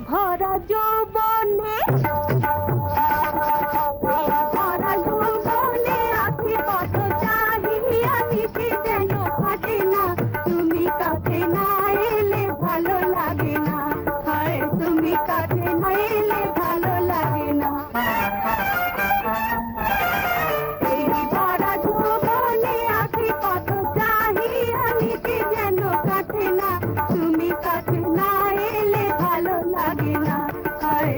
ভরা যৌবনে আখি কত চাহিয়া নিতে যেন ফাটে না, তুমি কাছে না এলে ভালো লাগে না, হায় তুমি কাছে না এলে ভালো লাগে না। এই ভরা যৌবনে আখি কত চাহিয়া নিতে যেন কাছে না, তুমি কাছে না এলে ভালো লাগে না, হায়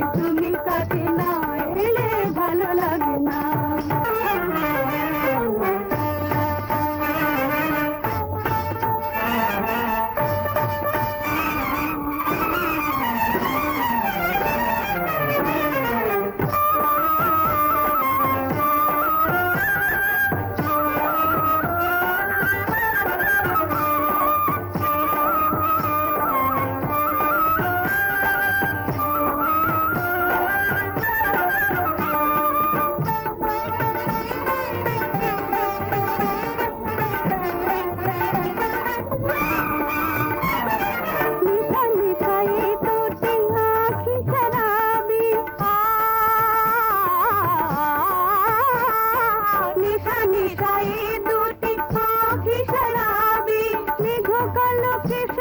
তুমি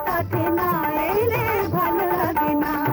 কাছে না এলে ভালো লাগে না।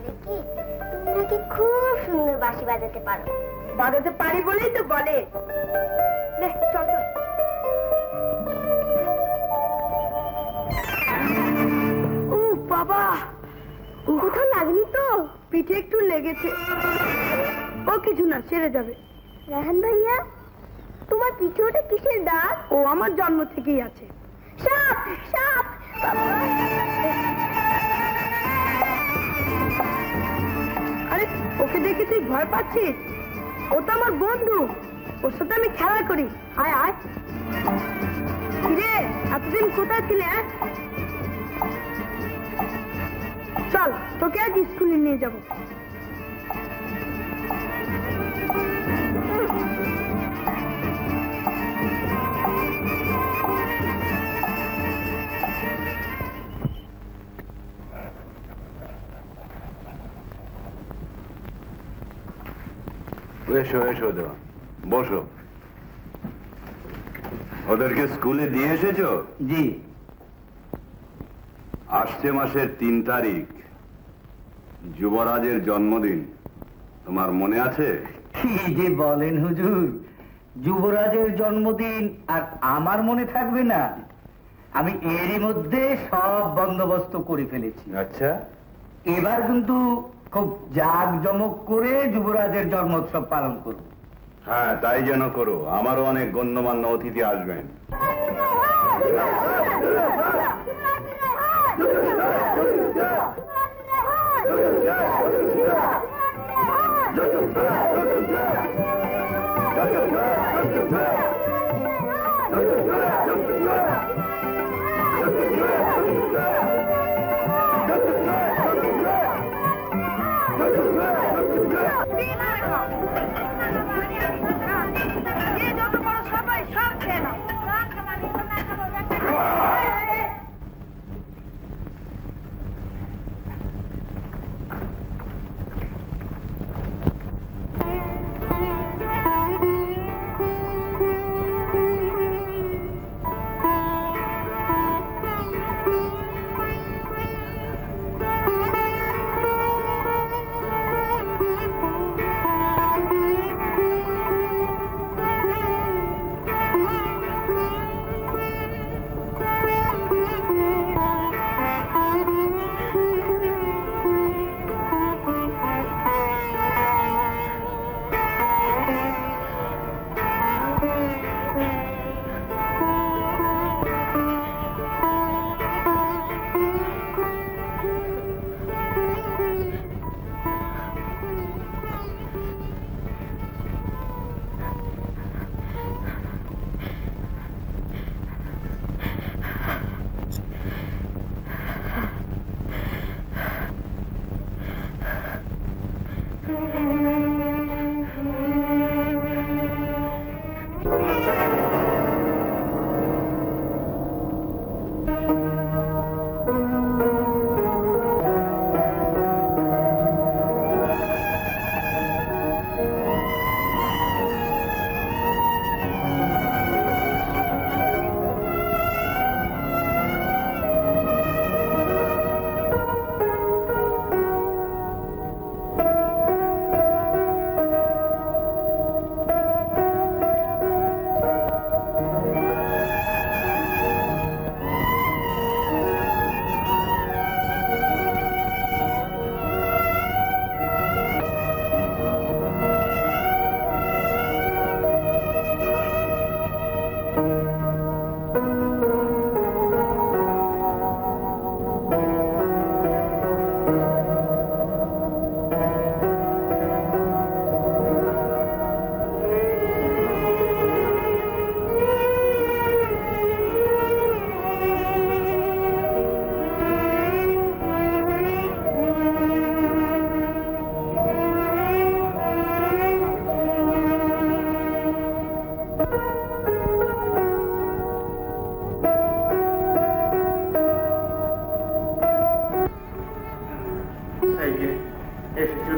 বলে কি তুমি নাকি খুব সুন্দর বাঁশি বাজাতে পারো। বাজাতে পারি বলেই তো বলে। চল চল। ও বাবা, কোথাও লাগনি তো? পিঠে একটু লেগেছে। ও কিছু না, সেরে যাবে। রায়হান ভাইয়া, তোমার পিঠে ওটা কিসের দাগ? ও আমার জন্ম থেকেই আছে। সাপ সাপ! আরে ওকে দেখে তুই ভয় পাচ্ছিস? ও তো আমার বন্ধু, ওর সাথে আমি খেলা করি। আয় আয়। কিরে, এতদিন কোথায় ছিলে? চল, তোকে আজ স্কুলে নিয়ে যাবো। এসো এসো দেওয়া, বসো। ওদেরকে স্কুলে দিয়ে এসেছো? জি। আসছে মাসের 3 তারিখ যুবরাজের জন্মদিন, তোমার মনে আছে? কি যে বলেন হুজুর, যুবরাজের জন্মদিন আর আমার মনে থাকবে না? আমি এরই মধ্যে সব বন্দোবস্ত করে ফেলেছি। আচ্ছা, এবার কিন্তু খুব জাঁকজমক করে যুবরাজের জন্মোৎসব পালন করব। হ্যাঁ তাই যেন করো, আমারও অনেক গণ্যমান্য অতিথি আসবেন।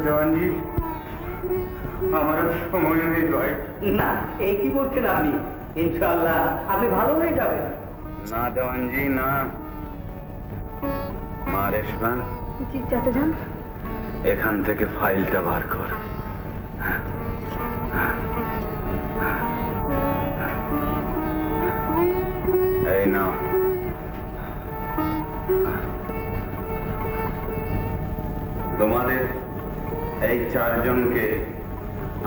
দেওয়ানজি, আমার সময় নেই। না, এই কি বলছেন আপনি? ইনশাআল্লাহ আপনি ভালো হয়ে যাবেন। না দেওয়ানজি না, মা রেশমা, জি চাচাজান। এখান থেকে ফাইলটা বার কর। এই না, তোমাদের এই চারজনকে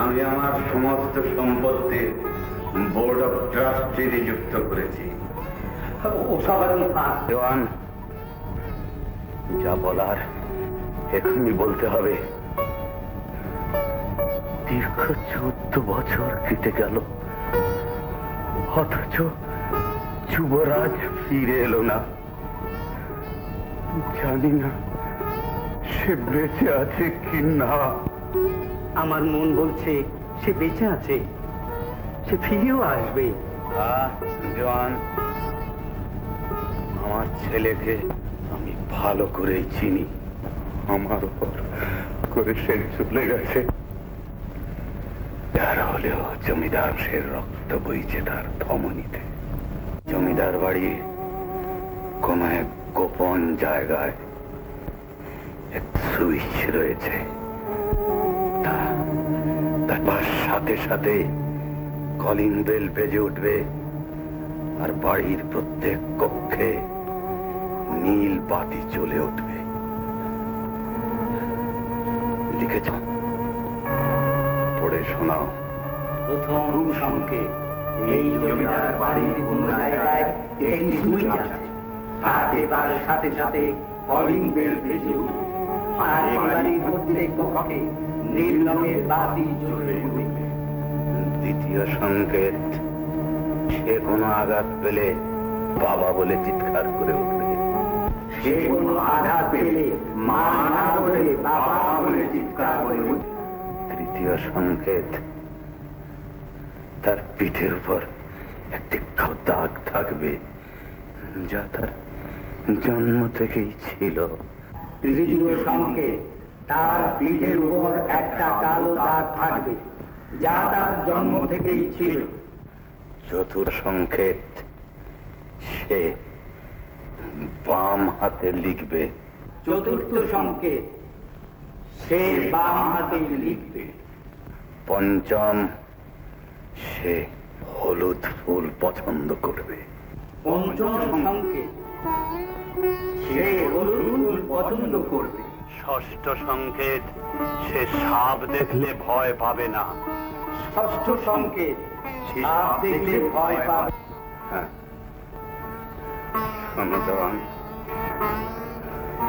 আমি আমার সমস্ত সম্পত্তির বোর্ড অফ ট্রাস্টি নিযুক্ত করেছি। জওয়ান, যা বলার এখনই বলতে হবে। দীর্ঘ 14 বছর কেটে গেল, অথচ যুবরাজ ফিরে এলো না। জানি না সে বেঁচে আছে কি না। আমার মন বলছে সে বেঁচে আছে, সে ফিরেও আসবে। জওয়ান, আমার ছেলেকে আমি ভালো করেই চিনি। আমার উপর করে সে চলে গেছে। যার হলেও জমিদার সে রক্ত বইছে তার ধমনীতে। জমিদার বাড়ি কোন এক গোপন জায়গায় এক সুইচ রয়েছে। তার সাথে সাথে কলিং বেল বেজে উঠবে, আর বাড়ির প্রত্যেক কক্ষে নীল বাতি জ্বলে উঠবে। লিখেছ? পড়ে শোনাও। প্রথম সংকেত, এই জমিদার বাড়ির কোন জায়গায় একটি সুইচ আছে, তার সাথে সাথে কলিং বেল বেজে উঠবে, আর বাড়ির প্রত্যেক কক্ষে নীল রঙের বাতি জ্বলে উঠবে। দ্বিতীয় সংকেত, সে কোনো আঘাত পেলে বাবা বলে চিৎকার করে উঠবে। সে কোনো আঘাত পেলে মা না বলে বাবা বলে চিৎকার করে উঠবে। তৃতীয় সংকেত, তার পিঠের উপর একটি দাগ থাকবে, যা তার জন্ম থেকেই ছিল। তৃতীয় সংকেত, তার পিঠের উপর একটা কালো দাগ থাকবে, যা তার জন্ম থেকেই ছিল। চতুর্থ সংকেত, সে বাম হাতে লিখবে। চতুর্থ সংকেত, সে বাম হাতে লিখবে। পঞ্চম, সে হলুদ ফুল পছন্দ করবে। পঞ্চম সংকেত, সে হলুদ ফুল পছন্দ করবে। ষষ্ঠ সংকেত, সে সাপ দেখলে ভয় পাবে না। ষষ্ঠ সংকেত, সাপ দেখলে ভয় পাবে। হ্যাঁ, শোনো জওয়ান,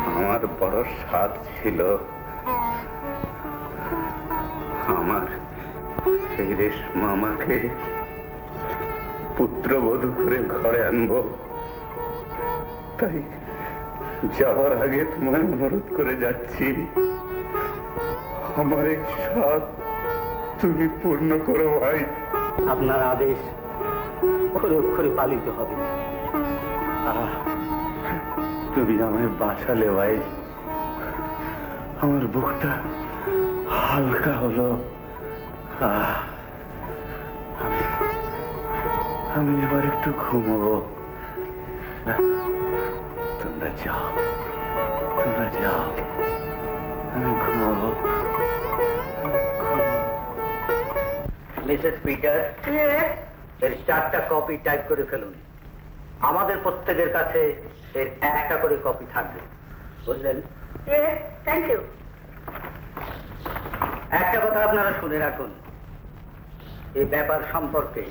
আমার বড় সাধ ছিল আমার সেই রেশমা আমাকে পুত্রবধূ করে ঘরে আনবো। তাই যাওয়ার আগে তোমায় অনুরোধ করে যাচ্ছি, আমার এক সাধ তুমি পূর্ণ করো ভাই। আপনার আদেশ অক্ষরে অক্ষরে পালিত হবে। তুমি আমায় বাঁচালে ভাই, আমার বুকটা হালকা হলো। আমি এবার একটু ঘুমবো। তোমরা যাও, তোমরা যাও, আমি ঘুমবো। মিসেস পিটার, এর 4টা কপি টাইপ করে ফেলুন। আমাদের প্রত্যেকের কাছে এর একটা করে কপি থাকবে, বুঝলেন? Thank you. একটা কথা আপনারা শুনে রাখুন, এই ব্যাপার সম্পর্কে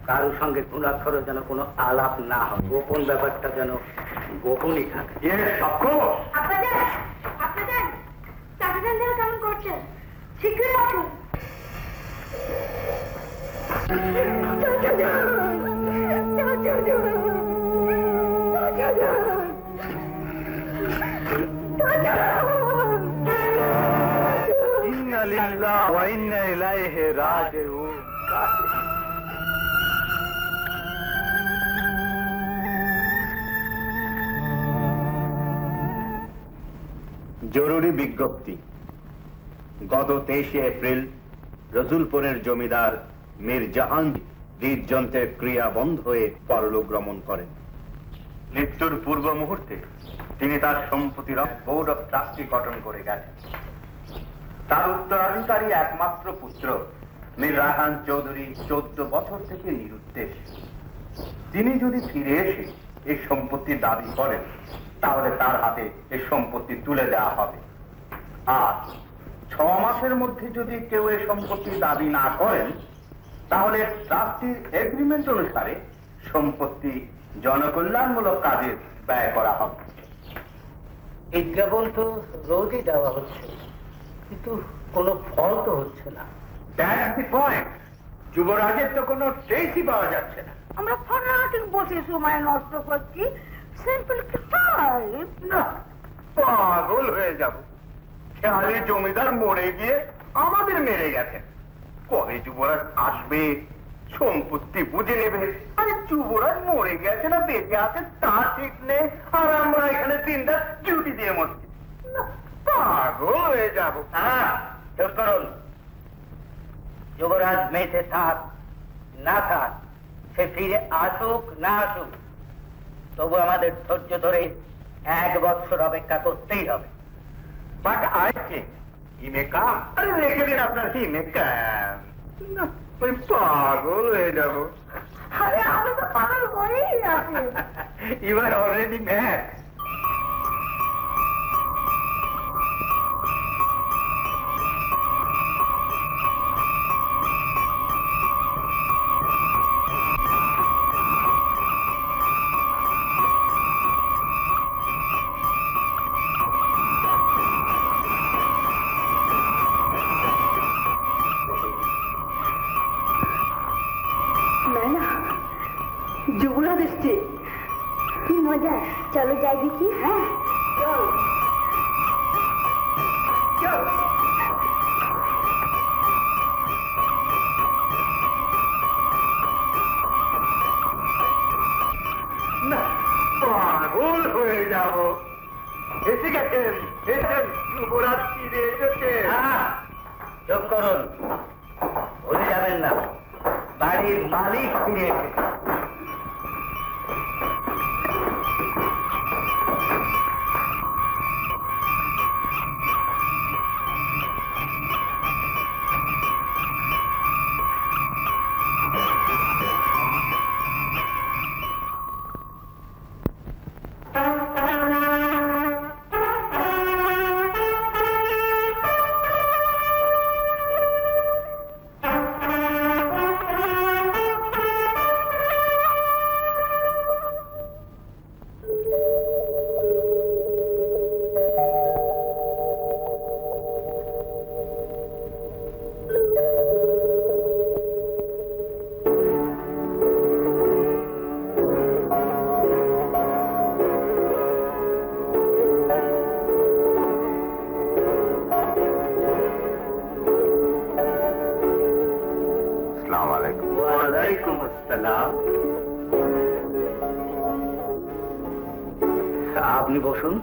কারোর সঙ্গে ঘুণাক্ষরে যেন কোনো আলাপ না হয়। গোপন ব্যাপারটা যেন গোপনই থাকে। আপনাদের চাচাজান যেন কেমন করছেন, শীঘ্রই আসুন। ইন্না লিল্লাহি ওয়া ইন্না ইলাইহি রাজিউন। জরুরি বিজ্ঞপ্তি। গত 23 এপ্রিল রসুলপুরের জমিদার মীর জাহাঙ্গীর হৃদযন্ত্রের ক্রিয়া বন্ধ হয়ে পরলোক গমন করেন। মৃত্যুর পূর্ব মুহূর্তে তিনি তার সম্পত্তির বোর্ড অফ ট্রাস্টি গঠন করে গেছেন। তার উত্তরাধিকারী একমাত্র পুত্র মীর রায়হান চৌধুরী 14 বছর থেকে নিরুদ্দেশ। তিনি যদি ফিরে এসে এই সম্পত্তির দাবি করেন তাহলে তার হাতে এই সম্পত্তি তুলে দেওয়া হবে। আর 6 মাসের মধ্যে যদি কেউ এই সম্পত্তির দাবি না করেন তাহলে ট্রাস্টির এগ্রিমেন্ট অনুসারে সম্পত্তি জনকল্যাণমূলক কাজে ব্যয় করা হবে। বিজ্ঞাপন তো রোজই দেওয়া হচ্ছে, কিন্তু কোনো ফল তো হচ্ছে না। That's the point. যুবরাজের তো কোনো ট্রেসই পাওয়া যাচ্ছে না। আমরা ফনাটিক বসে সময় নষ্ট করছি, সিম্পল খেয়াল। না, পাগল হয়ে যাব। খেয়ালি জমিদার মরে গিয়ে আমাদের মেরে গেছেন। কবে যুবরাজ আসবে, সম্পত্তি বুঝে নেবে। আরে যুবরাজ মরে গেছে না বেঁচে আছে তা ঠিক নেই, আর আমরা এখানে 3 দিন ডিউটি দিয়ে মরছি। না, পাগল হয়ে যাব। হ্যাঁ, চুপ করুন। যুবরাজ মেয়েছে থাক না থাক, সে ফিরে আসুক না আসুক, তবু আমাদের ধৈর্য ধরে 1 বছর অপেক্ষা করতেই হবে। বাট আই থিঙ্ক হি মে কাম। আরে রেখে দিন আপনার হি মে কাম। না, ওই পাগল হয়ে যাব। আরে আমি তো পাগল হয়েই আছি। You are already mad. Yuvraj এসছে, কি মজা, চলো যাই দেখি। হ্যাঁ চল চল। না, পাগল হয়ে যাব। এসে গেছেন, এসেছেন, যুবরাজ ফিরে এসেছে। চুপ করুন, ভুলে যাবেন না বাড়ির মালিক ফিরে এসেছে। আপনি বসুন।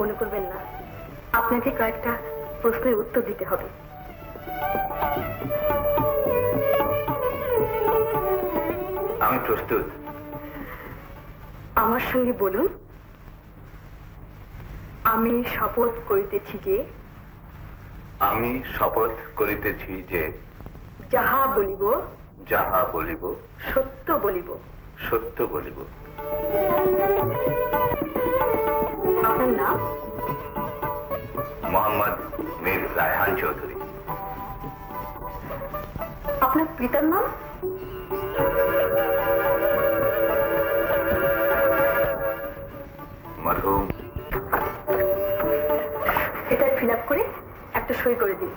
মনে করবেন না, আপনাকে কয়েকটা প্রশ্নের উত্তর দিতে হবে। আমি প্রস্তুত। আমার সঙ্গে বলুন। আমি শপথ করিতেছি যে যাহা বলিব সত্য বলিব। মোহাম্মদ আপনার নাম? মোহাম্মদ মীর রায়হান চৌধুরী। আপনার পিতার নাম? মরহুম। এটা ফিল আপ করে একটা সই করে দিন।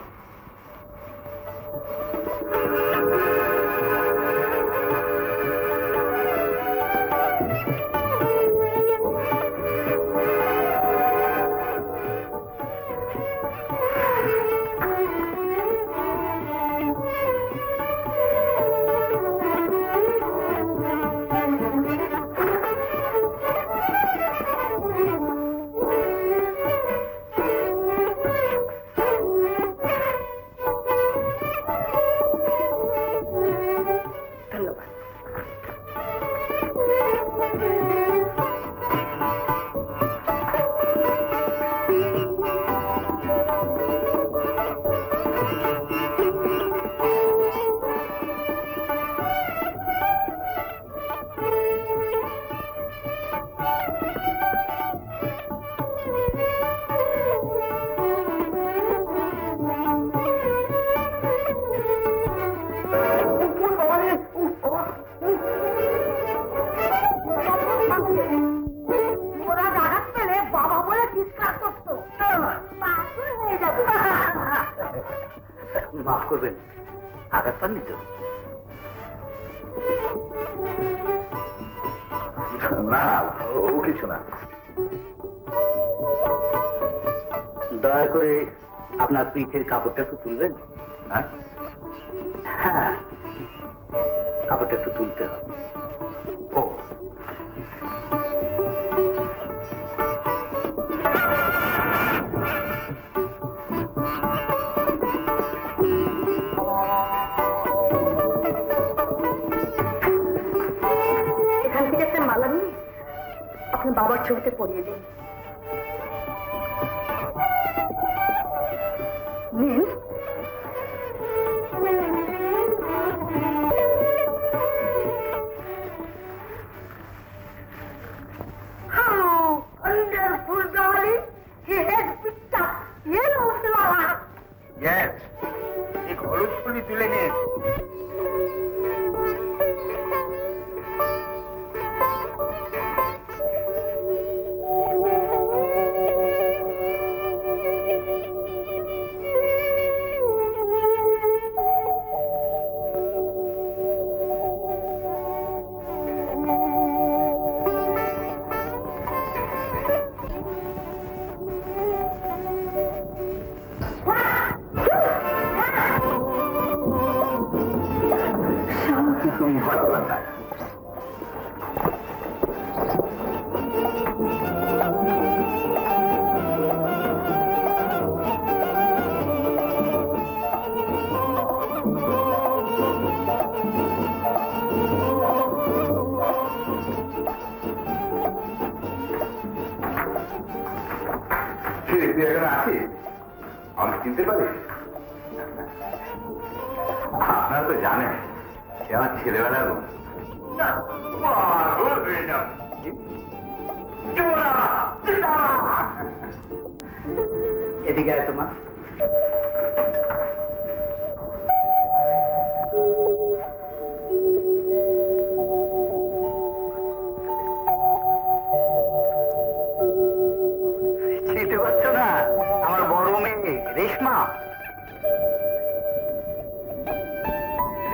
মাফ করবেন, আঘাত পাননি তো? না, ও কিছু না। দয়া করে আপনার পিঠের কাপড়টা একটু তুলবেন। হ্যাঁ, কাপড়টা একটু তুলতে হবে। ও এখান থেকে একটা মালা নিয়ে আপনার বাবার ছবিতে পরিয়ে দিন। নিন। Wonderful, darling. He has picked up yellow flower. Yes, एक হলুদ ফুলই তুলে নিন। আমি চিনতে পারি? আপনারা তো জানেন যে আমার ছেলেবেলার বন্ধু। এদিকে আয় তোমার। চিনতে পারছো না? আমার বড় মেয়ে রেশমা।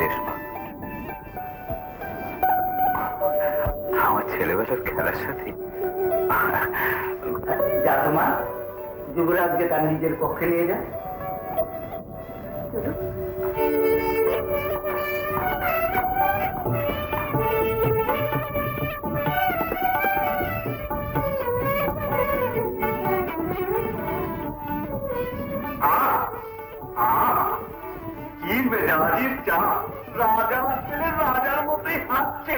রেশমা আমার ছেলেবেলার খেলার সাথে। যা তোমার, যুবরাজকে তার নিজের কক্ষে নিয়ে যায়। কি মেজাজির চা! রাজা ছেলে রাজার মতোই হাসছে।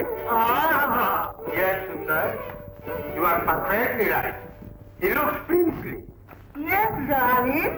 Yes, Sundar, you are perfectly right. He looks princely. Yes, darling.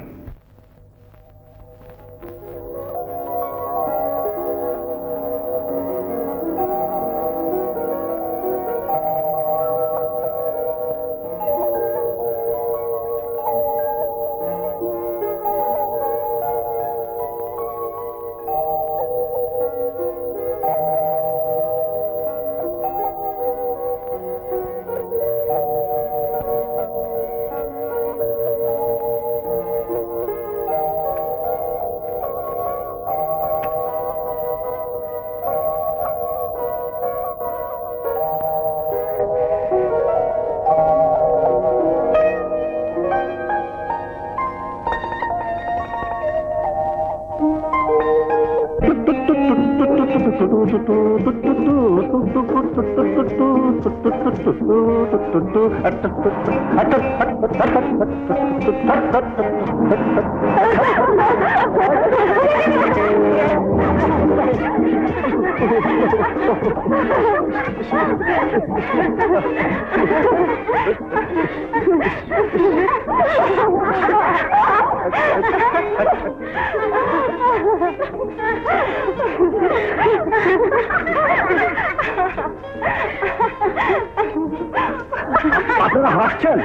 আপনারা হাসছেন?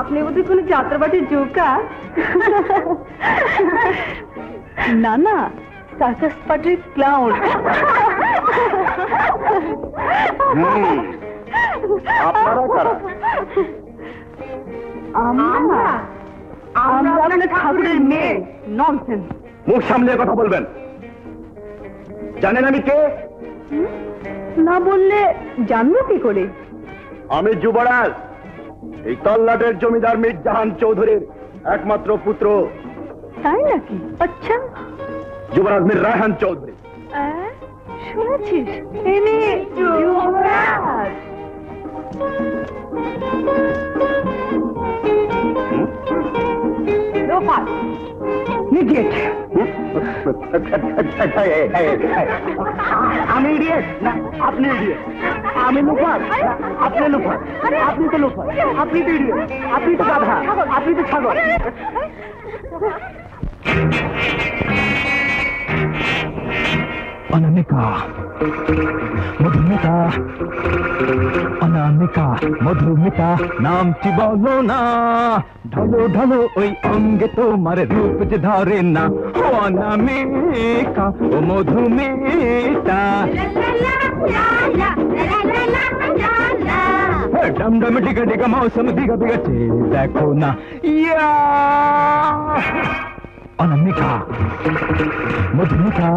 আপনি বোধহয় কোনো যাত্রাবাটির জোকা? না না, সার্কাস পার্টির ক্লাউন। আপনারা কারা? আমরা আপনার ঠাকুরের মেয়ে। ননসেন্স। মুখ সামলে কথা বলবেন। জানেন আমি কে? না বললে জানবো কি করে? আমি যুবরাজ, এই তল্লাটের জমিদার মীর জাহান চৌধুরীর একমাত্র পুত্র। তাই নাকি? আচ্ছা, যুবরাজ মীর রায়হান চৌধুরী। শুনেছিস? ইনি যুবরাজ। লোফার। ইডিয়েট। আমি ইডিয়েট না আপনি ইডিয়েট? আমি লোফার, আপনি লোফার। আপনি তো লোফার, আপনি তো ইডিয়েট, আপনি তো গাধা, আপনি তো ছাগল। অনামিকা, মধুমিতা, অনামিকা, মধুমিতা, নামটি বলো না। ঢলো ঢলো ওই অঙ্গে তোমার রূপ যে ধরে না। ও অনামিকা, ও মধুমিতা, ডম ডম ডিগা ডিগা মৌসুম দিগা দিগা দেখো না। ইয়া অনামিকা, মধুমিতা,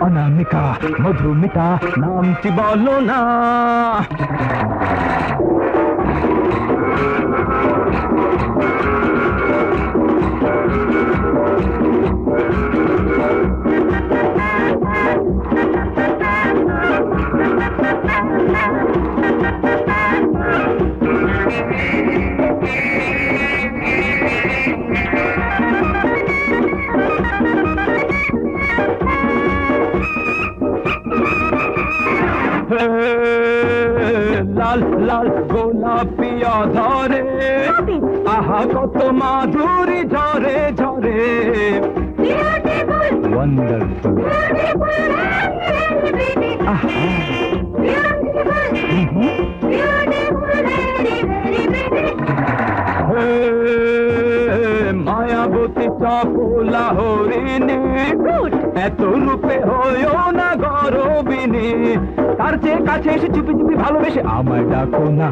অনামিকা, মধুমিতা, নামটি বলো না। লাল লাল গোলাপিয়া ধরে, আহা কত মাধুরী ঝরে ঝরে। ওয়ান্ডারফুল। মায়াবতী চপলা হরিণী, এত রূপে হয়েও না গরবিনী। তার চেয়ে কাছে এসে চুপি চুপি ভালোবেসে আমায় ডাকো না।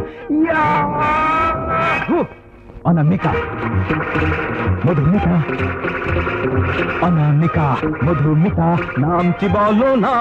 অনামিকা, মধুমিতা, অনামিকা, মধুমিতা, নামটি বলো না।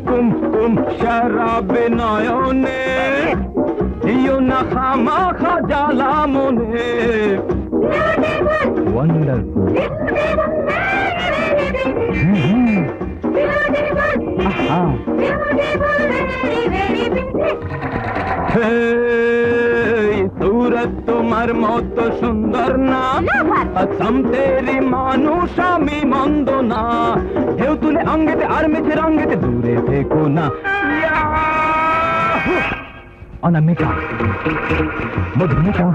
কুম কুম শরাবে নয়নে, দিও না খামাখা জ্বালা মনে। ওয়ান্ডারফুল। सूरत तुम्हार मत सुंदर ना, असम तेरी मानुष आमी मंद ना। ढेउ तुले अंगेते आर मेछे रंगेते दूरे देखो ना। অনামিকা, মধুমিতা,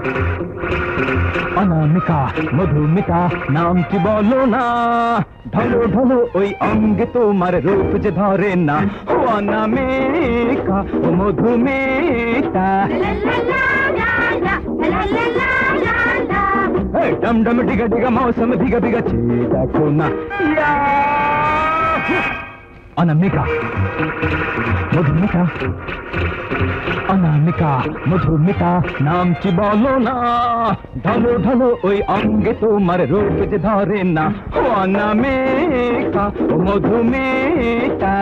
অনামিকা, মধুমিতা, নামটি বলো না। ঢলো ঢলো ওই অঙ্গে তোমার রূপ যে ধরে না। ও অনামিকা, ও মধুমিতা, डम डम डिगा डिगा मौसम भिगा भिगा देखो ना अनामिका मधुमिका अनामिका मधुमिका नाम ची बोलो ना ढलो ढलो ओई अंगे तुम्हार रूप जे धरे ना ओ अनामिका ओ मधुमिका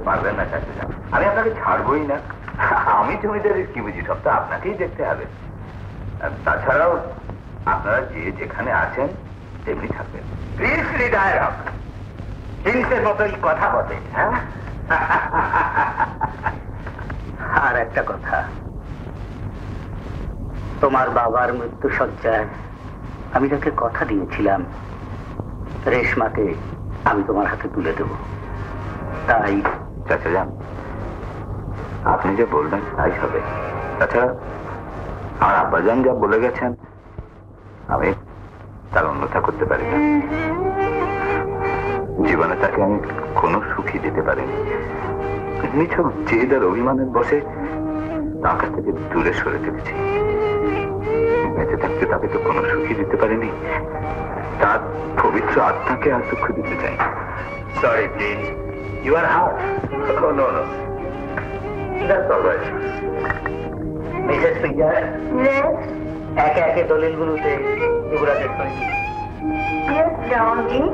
পারবেন না চাচা, আমি আপনাকে ছাড়বই না। আমি জমিদারের কি বুঝি, সব তো আপনাকেই দেখতে হবে। তাছাড়াও আপনারা যে যেখানে আছেন তেমনি থাকবেন। প্লিজ ডায়লগ জিনিসের মতোই কথা বলে। হ্যাঁ, আর একটা কথা, তোমার বাবার মৃত্যু সজ্জায় আমি তাকে কথা দিয়েছিলাম রেশমাকে আমি তোমার হাতে তুলে দেব। তাই চাচা যান, আপনি যে বলবেন তাই হবে। তাছাড়া আমার আব্বাজান যা বলে গেছেন আমি তার অন্যথা করতে পারি না। জীবনে তাকে আমি কোনো সুখী দিতে পারিনি। নিছক জেদ আর অভিমানের বসে তার কাছ থেকে দূরে সরে চলেছি। বেঁচে থাকতে তাকে তো কোনো সুখী দিতে পারিনি। তার পবিত্র আত্মাকে আর দুঃখ দিতে চাই। Sorry please, you are hurt. No no, that's alright. Mrs পিজার, একে একে দলিলগুলোতে যুবরাজের সই। Yes, darling.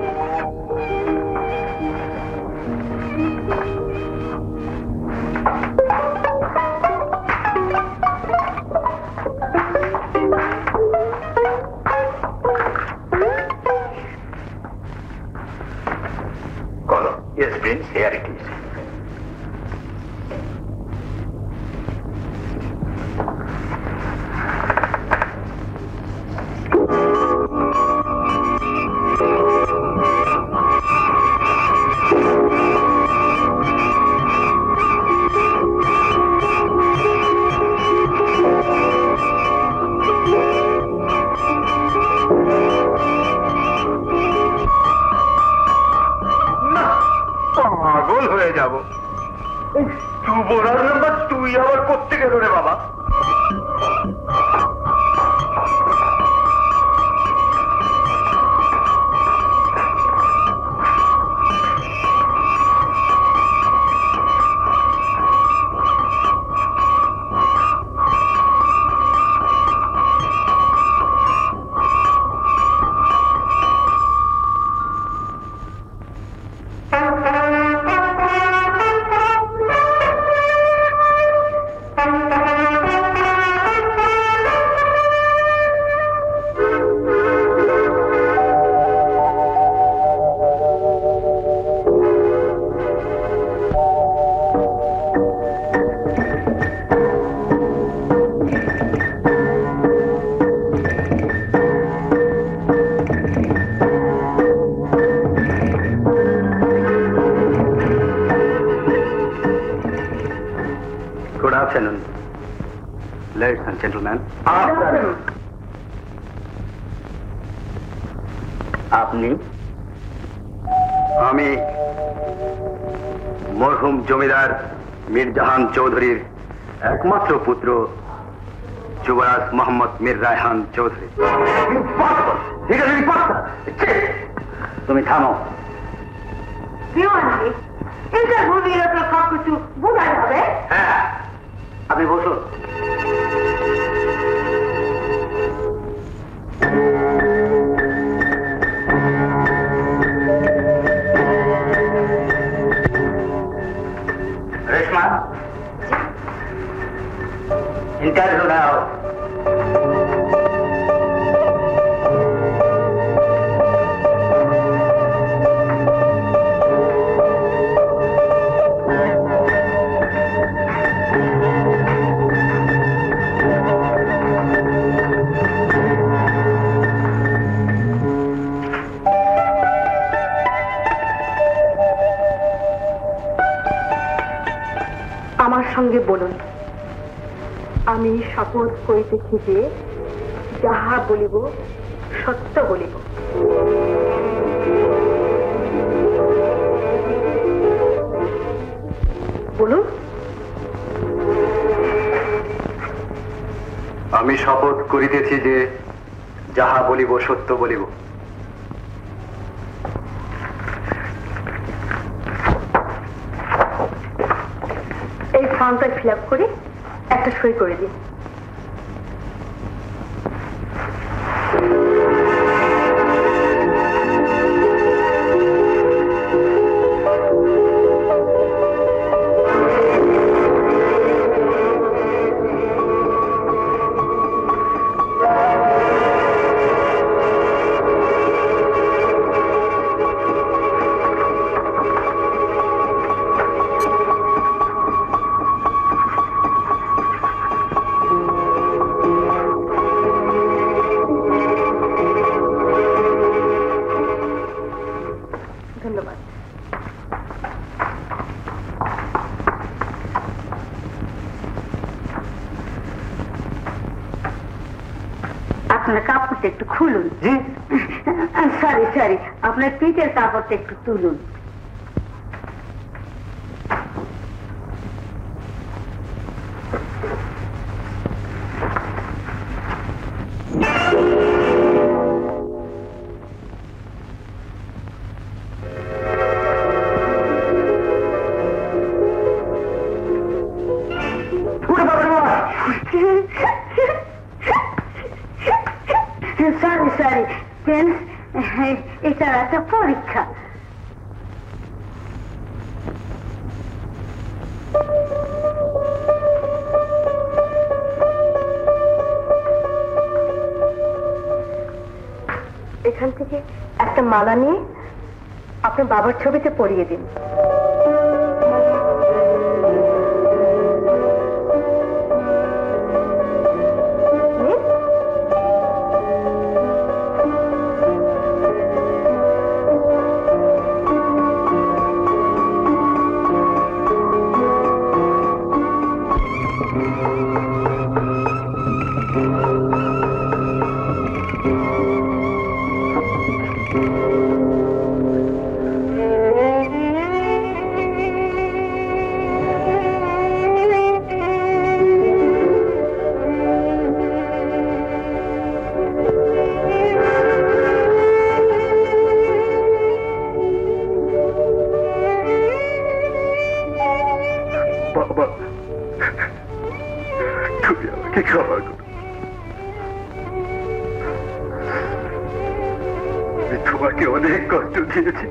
Colo. Yes, Prince, here it is. পাগল হয়ে যাব। যুবরাজ নাম্বার তুই আবার করতে গেল রে বাবা। Good afternoon, ladies and gentlemen. আপনি? আমি মরহুম জমিদার মীর জাহান চৌধুরীর একমাত্র পুত্র যুবরাজ মোহাম্মদ মীর রায়হান চৌধুরী। তুমি থামো। সব কিছু বোঝা যাবে। হ্যাঁ, আপনি বসুন। রেশমা, ইন্টারভিউ নাও। আমার সঙ্গে বলুন, আমি শপথ করিতেছি যে যাহা বলিব সত্য বলিব। বলুন। আমি শপথ করিতেছি যে যাহা বলিব সত্য বলিব। এই ফর্মটা ফিল আপ করে একটা সই করে দিন। আপনার কাপড়টা একটু খুলুন। সরি সরি, আপনার পিঠের কাপড়টা একটু তুলুন। সরি সরি ফ্রেন্ডস, এটা একটা পরীক্ষা। এখান থেকে একটা মালা নিয়ে আপনার বাবার ছবিতে পরিয়ে দিন। তোমাকে অনেক কষ্ট দিয়েছি,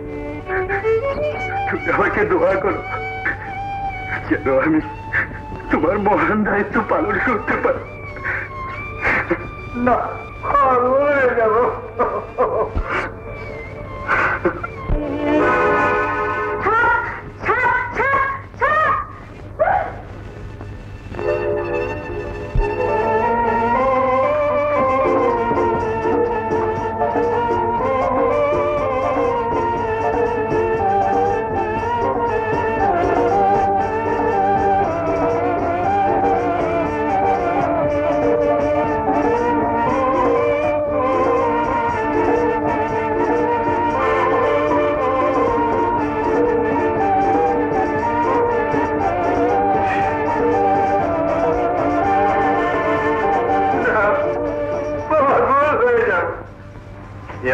তুমি আমাকে দোয়া করো যেন আমি তোমার মহান দায়িত্ব পালন করতে পারি। না মরে যাব।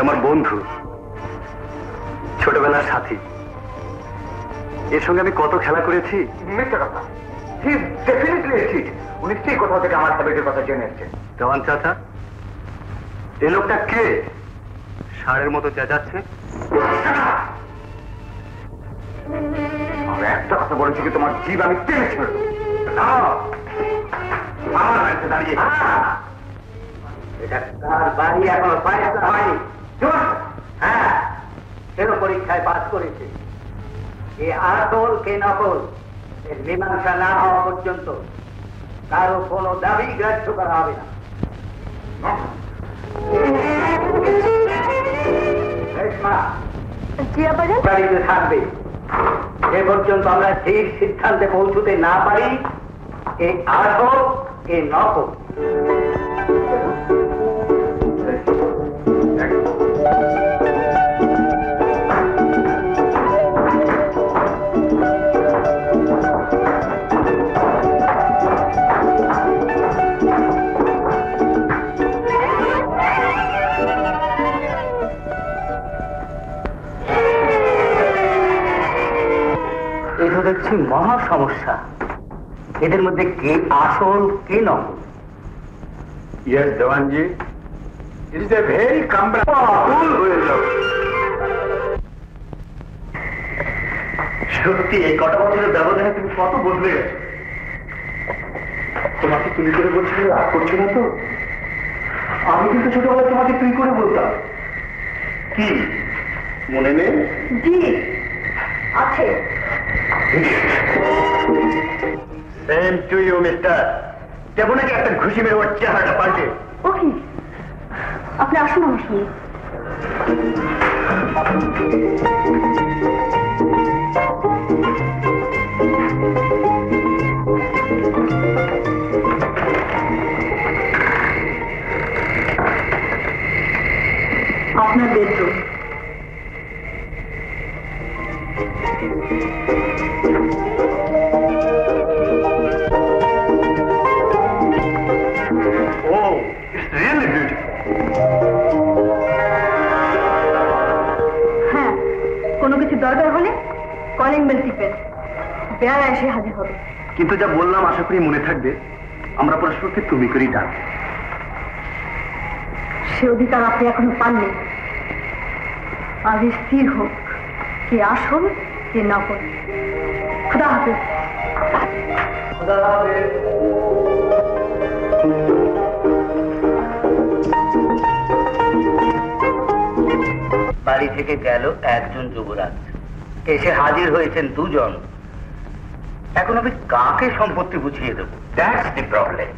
আমার বন্ধু, ছোটবেলার সাথী, এর সঙ্গে আমি কত খেলা করেছি। মিথ্যা কথা, উনি সেই কোথাও থেকে আমার হ্যাবিটের কথা জেনে এসছেন। জওয়ান চাচা, এ লোকটা কে ষাঁড়ের মতো চেঁচাচ্ছে? একটা কথা বলেছি কি তোমার জীব আমি টেনে ছেড়ে দেবো। আমার বাড়িতে দাঁড়িয়ে এটা তার বাড়ি এখনো ফাইসলা হয়নি। হ্যাঁ, কেন পরীক্ষায় পাস করেছে। কে আসল কে নকল এর মীমাংসা না হওয়া পর্যন্ত কারো কোনো দাবি গ্রাহ্য করা হবে না। বাড়িতে থাকবে যে পর্যন্ত আমরা ঠিক সিদ্ধান্তে পৌঁছতে না পারি এ আসল এ নকল। এটা দেখছি মহা সমস্যা। এদের মধ্যে কে আসল কে নকল? Yes, Devanji. It is a very সত্যি এই কটা বছরের ব্যবধানে তুমি কত বদলে গেছো। তোমাকে তুমি করে বলছি, রাগ করছো না তো? আমি কিন্তু ছোটবেলায় তোমাকে তুই করে বলতাম। কি মনে নেই? জি আছে। Same to you mister. দেবো নাকি একটা ঘুষি মেরে ওর চেহারাটা পাল্টে? ওকে, আপনি আসুন আমার সঙ্গে। আপনার bedroom. Oh, it's really beautiful. হ্যাঁ, কোনো কিছু দরকার হলে কলিং বেল টিপেন, বেয়ারা এসে হাজির হবে। কিন্তু যা বললাম আশা করি মনে থাকবে, আমরা পরস্পরকে তুমি করেই ডাক। সে অধিকার আপনি এখনো পাননি। আগে স্থির হোক কে আসল কে নকল। খুদা হাফেজ। খুদা হাফেজ। বাড়ি থেকে গেল একজন যুবরাজ, এসে হাজির হয়েছেন দুজন। এখন আমি কাকে সম্পত্তি বুঝিয়ে দেবো? That's the problem.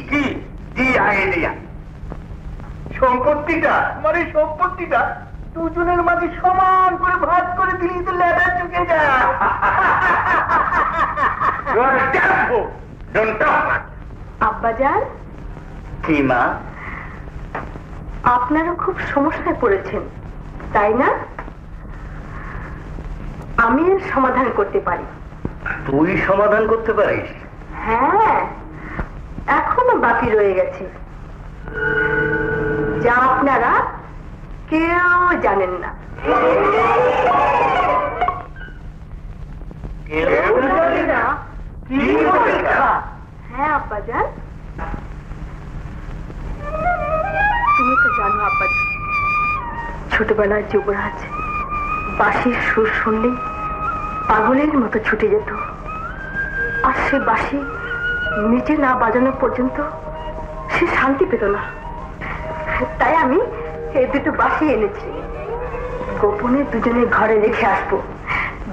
কি কি আইডিয়া? সম্পত্তিটা মানে সম্পত্তিটা দুজনের মাঝে সমান করে ভাগ করে দিলেই তো লেখা চুকে যায়। আব্বাজান। কি মা? আপনারা খুব সমস্যায় পড়েছেন তাই না? আমি এর সমাধান করতে পারি। তুই সমাধান করতে পারিস? হ্যাঁ, এখনো বাকি রয়ে গেছে যা আপনারা কেউ জানেন না। হ্যাঁ আব্বাজান, তুমি তো জানো আব্বাজান, ছোটবেলায় যুবরাজ বাঁশির সুর শুনলেই পাগলের মতো ছুটে যেত, আর সে বাঁশি নিজে না বাজানো পর্যন্ত সে শান্তি পেত না। তাই আমি এই দুটো বাঁশি এনেছি, গোপনে দুজনের ঘরে রেখে আসবো।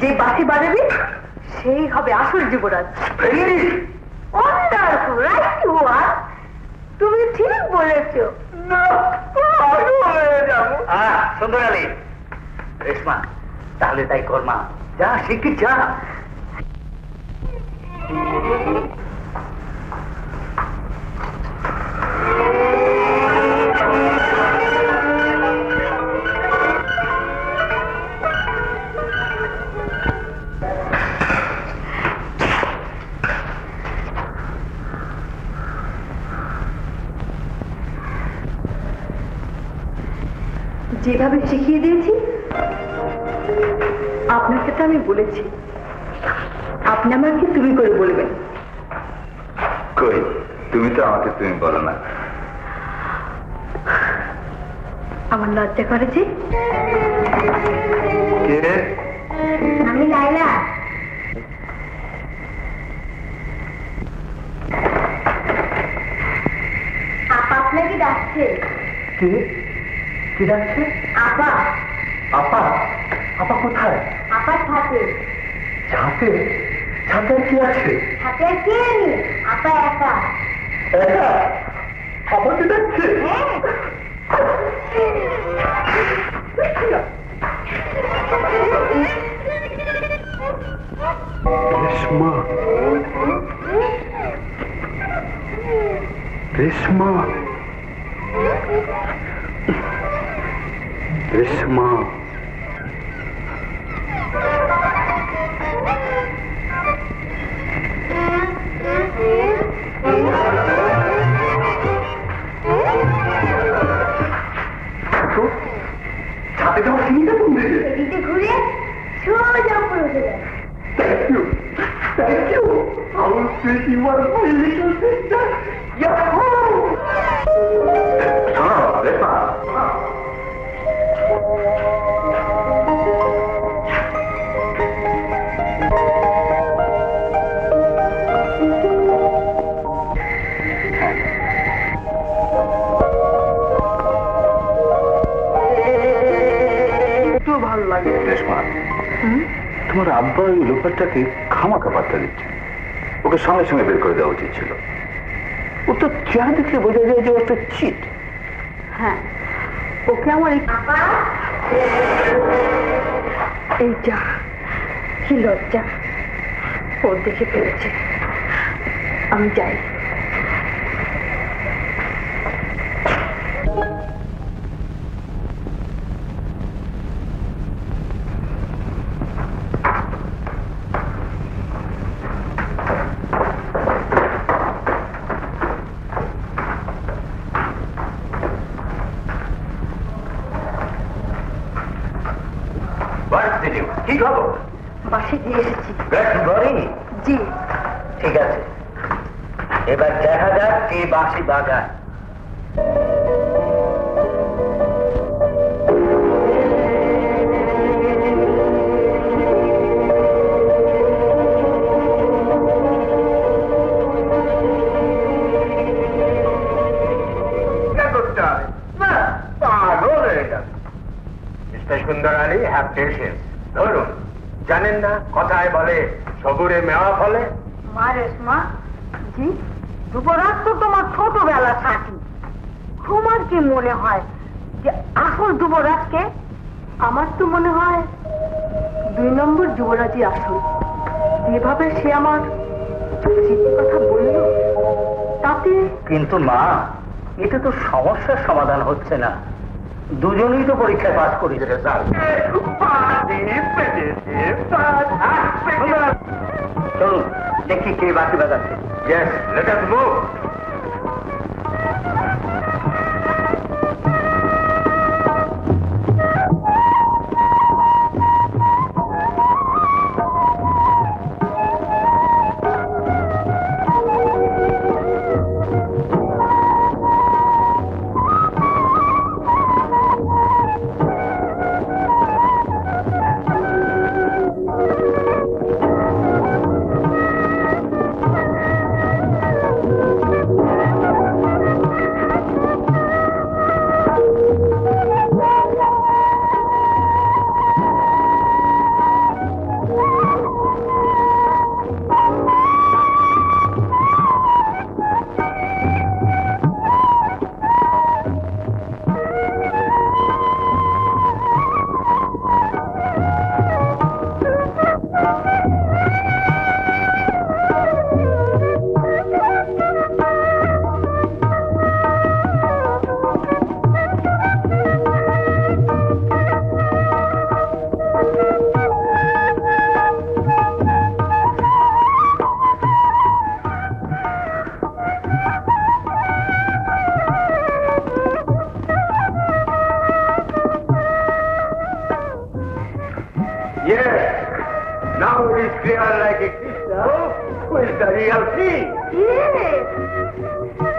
যে বাঁশি বাজাবে সেই হবে আসল যুবরাজ। তুমি ঠিক বলেছ। সুন্দর আলী, রেশমা, তাহলে তাই কর মা, যা শিখি যা। যেভাবে শিখিয়ে দিয়েছি আপনাকে তো আমি বলেছি আপনি আমাকে তুমি করে বলবেন। কই, তুমি তো আমাকে তুমি বলো না। আমার লজ্জা করেছে। কে? আমি লাইলা। আপা আপনাকে ডাকছে। কে? কি ডাকছে? আপা। আপা? আপা কোথায়? আপা ছাতে। ছাতে? ছাতে কি আছে? ছাতে কে নেই, আপা একা। একা? আপাকে ডাকছে? হ্যাঁ। রেশমা, রেশমা, রেশমা, ছাতে যাওয়া চিনিটা কমে এদিকে ঘুরে সোজা উপরে উঠে যায়। Thank you. Our sweetie, you are my little sister. Yahoo! শোনো রেশমা, একটু ভালো লাগে। রেশমা, তোমার আব্বা ওই লোপারটাকে খামাখা পাত্তা দিচ্ছে। ওকে সঙ্গে সঙ্গে বের করে দেওয়া উচিত ছিল। ও তো চেহারা দেখলে বোঝা যায় যে ও একটা চিট। হ্যাঁ, ওকে আমার এই যা কি লজ্জা, ওর দেখে ফেলেছে। আমি যাই। কি খবর? বাসে দিয়ে এসেছি। জি, ঠিক আছে। এবার দেখা যাক কে বাঁশি বাজায়। সুন্দর আলী, হ্যাভ পেশেন্স। ধরুন, জানেন না কথায় বলে সবুরে মেওয়া ফলে? মা রেশমা জি, যুবরাজ তো তোমার ছোটবেলা সাথী। তোমার কি মনে হয় যে আসল যুবরাজকে? আমার তো মনে হয় 2 নম্বর যুবরাজই আসল। যেভাবে সে আমার স্মৃতির কথা বলল তাতে। কিন্তু মা, এটা তো সমস্যার সমাধান হচ্ছে না। দুজনেই তো পরীক্ষায় পাস করেছে। চলুন দেখি কে বাঁশি বাজাচ্ছে। Yes, let us move.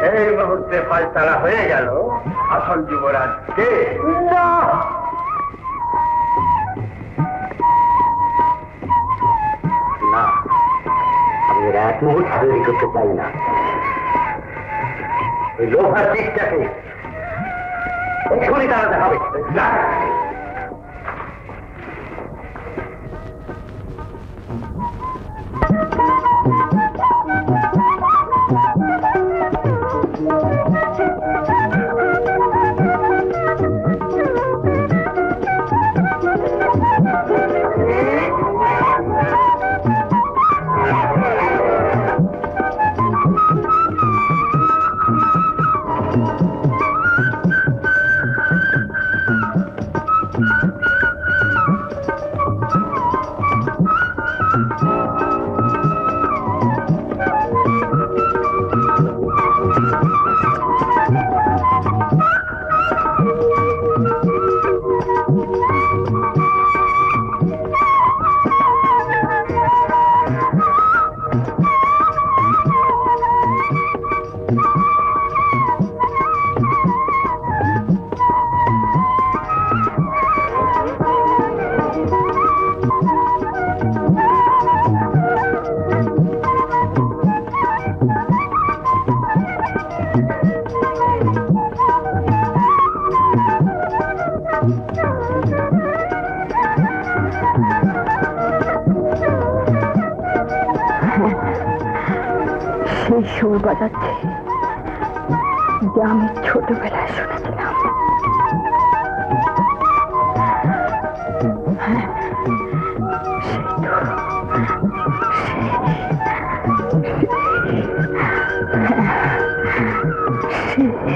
এই মুহূর্তে ফয়সালা হয়ে গেল আসল যুবরাজ কে। না, আমি এর এক মুহূর্ত তৈরি করতে চাই না। ওই লোহার দিকটাকে এক্ষুনি দাঁড়াতে হবে। সেই সুর বাজাচ্ছে যে আমি ছোটবেলায় শুনেছিলাম। সেই তো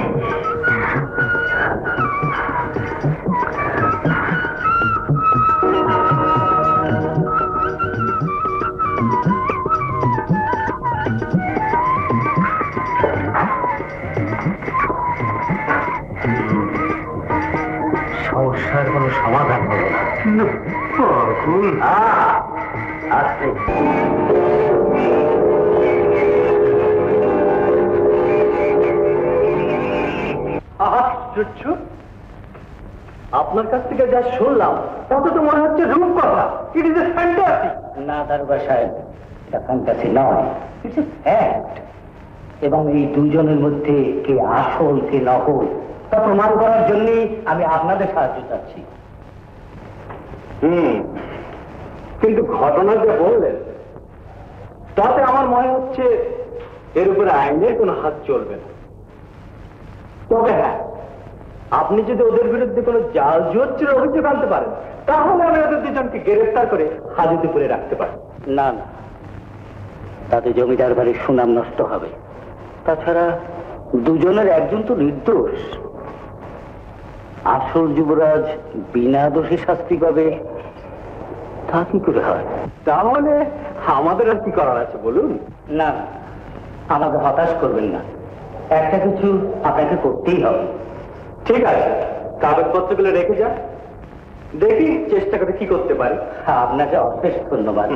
সমস্যার কোনো সমাধান হলো না। আসছে আপনার কাছ থেকে যা শুনলাম তত তো মনে হচ্ছে রূপকথা। It is a fantasy. না দারোগা সাহেব, এটা ফ্যান্টাসি নয়, ইটস এ ফ্যাক্ট। এবং এই দুজনের মধ্যে কে আসল কে নকল তা প্রমাণ করার জন্যই আমি আপনাদের সাহায্য চাচ্ছি। কিন্তু ঘটনা যে বললেন তাতে আমার মনে হচ্ছে এর উপরে আইনের কোনো হাত চলবে না। তবে হ্যাঁ, আপনি যদি ওদের বিরুদ্ধে কোনো জাল জুয়ির অভিযোগ আনতে পারেন তাহলে আমি ওদের দুজনকে গ্রেফতার করে হাজতে রাখতে পারি। না না, তাতে জমিদার বাড়ির সুনাম নষ্ট হবে। তাছাড়া দুজনের একজন তো নির্দোষ। আসল যুবরাজ বিনা দোষী শাস্তি পাবে, তা কি করে হয়? তাহলে আমাদের আর কি করার আছে বলুন? না, আমাকে হতাশ করবেন না, একটা কিছু আপনাকে করতেই হবে। ঠিক আছে, কাগজপত্রগুলো রেখে যান, দেখি চেষ্টা করে কি করতে পারি। আপনাকে অশেষ ধন্যবাদ।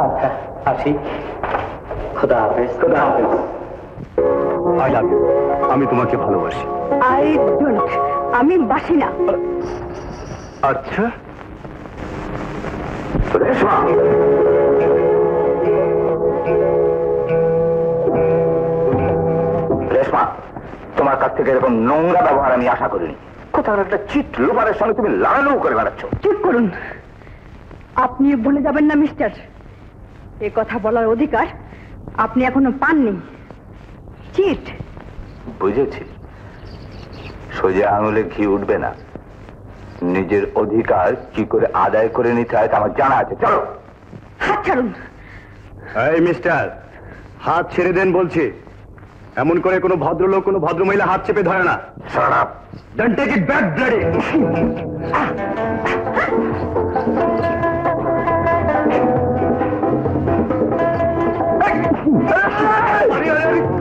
আচ্ছা আসি, খোদা হাফেজ। খোদা হাফেজ। I love you. আমি তোমাকে ভালোবাসি। আই ডোন্ট, আমি বাসি না। আচ্ছা, রেশমা, রেশমা, তোমার কাছ থেকে এরকম নোংরা ব্যবহার আমি আশা করিনি। কোথাও একটা চিট লোবারের সঙ্গে তুমি লাগানো করে বেড়াচ্ছ। চুপ করুন। আপনি বলে যাবেন না মিস্টার, এ কথা বলার অধিকার আপনি এখনো পাননি। চিট। বুঝেছি, সোজা আঙুলে ঘি উঠবে না। নিজের অধিকার কি করে আদায় করে নিতে হয় তা আমার জানা আছে। চলো। হাত ছাড়ুন। এই মিস্টার, হাত ছেড়ে দেন বলছি। এমন করে কোনো ভদ্রলোক কোনো ভদ্রমহিলা হাত চেপে ধরে না। Shut up. Don't take it back, bloody.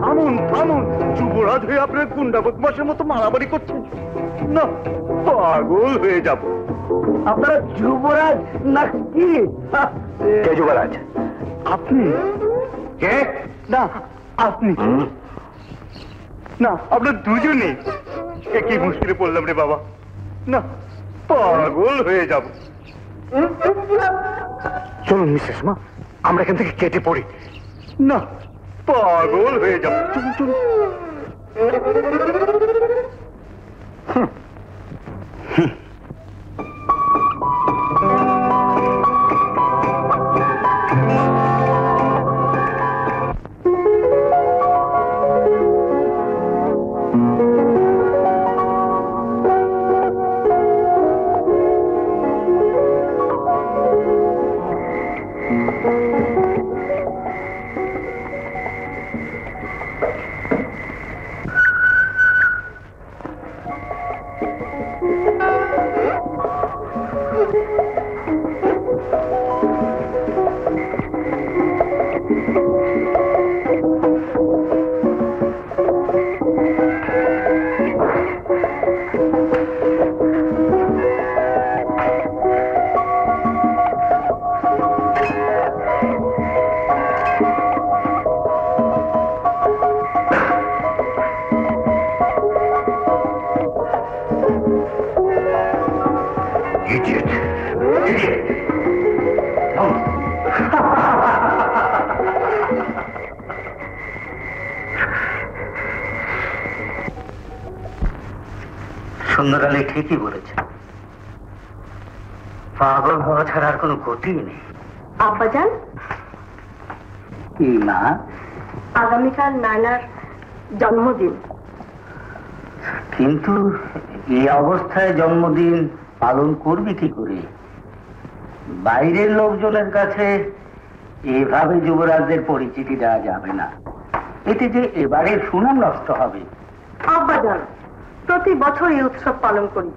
থামুন থামুন, যুবরাজ হয়ে আপনার গুন্ডা বদমাশের মতো মারামারি করছেন না, পাগল হয়ে যাব। আপনারা যুবরাজ না কি? কে যুবরাজ? আপনি কে? না আপনি না, আপনার দুজনে। কি মুশকিলে পড়লাম রে বাবা, না পাগল হয়ে যাব। চলুন মিসেস মা, আমরা এখান থেকে কেটে পড়ি। না, পাগল হয়ে যাব। চলুন চলুন। সুন্দর আলী ঠিকই বলেছে, পাগল হওয়া ছাড়া আর কোনো গতি নেই। আব্বাজান, কি মা? আগামীকাল নায়নার জন্মদিন। কিন্তু এই অবস্থায় জন্মদিন পালন করবি কি করে? বাইরের লোকজনের কাছে এভাবে যুবরাজদের পরিচিতি দেওয়া যাবে না, এতে যে এবারের সুনাম নষ্ট হবে। আব্বাজান, প্রতি বছর এই উৎসব পালন করি,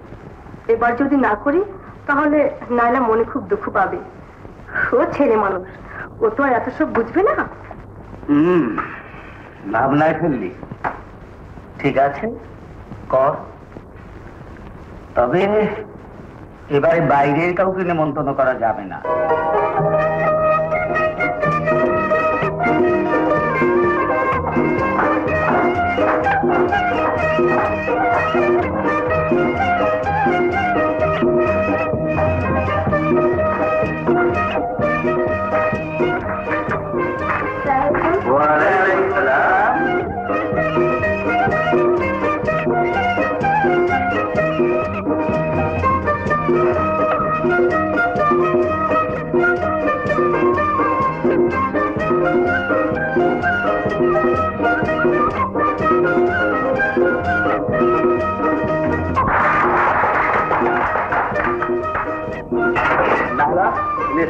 এবার যদি না করি তাহলে নায়না মনে খুব দুঃখ পাবে। ও ছেলে মানুষ, ও তো আর এত সব বুঝবে না। ভাবনায় ফেললি, ঠিক আছে কর, তবে এবারে বাইরের কাউকে নিমন্ত্রণ করা যাবে না।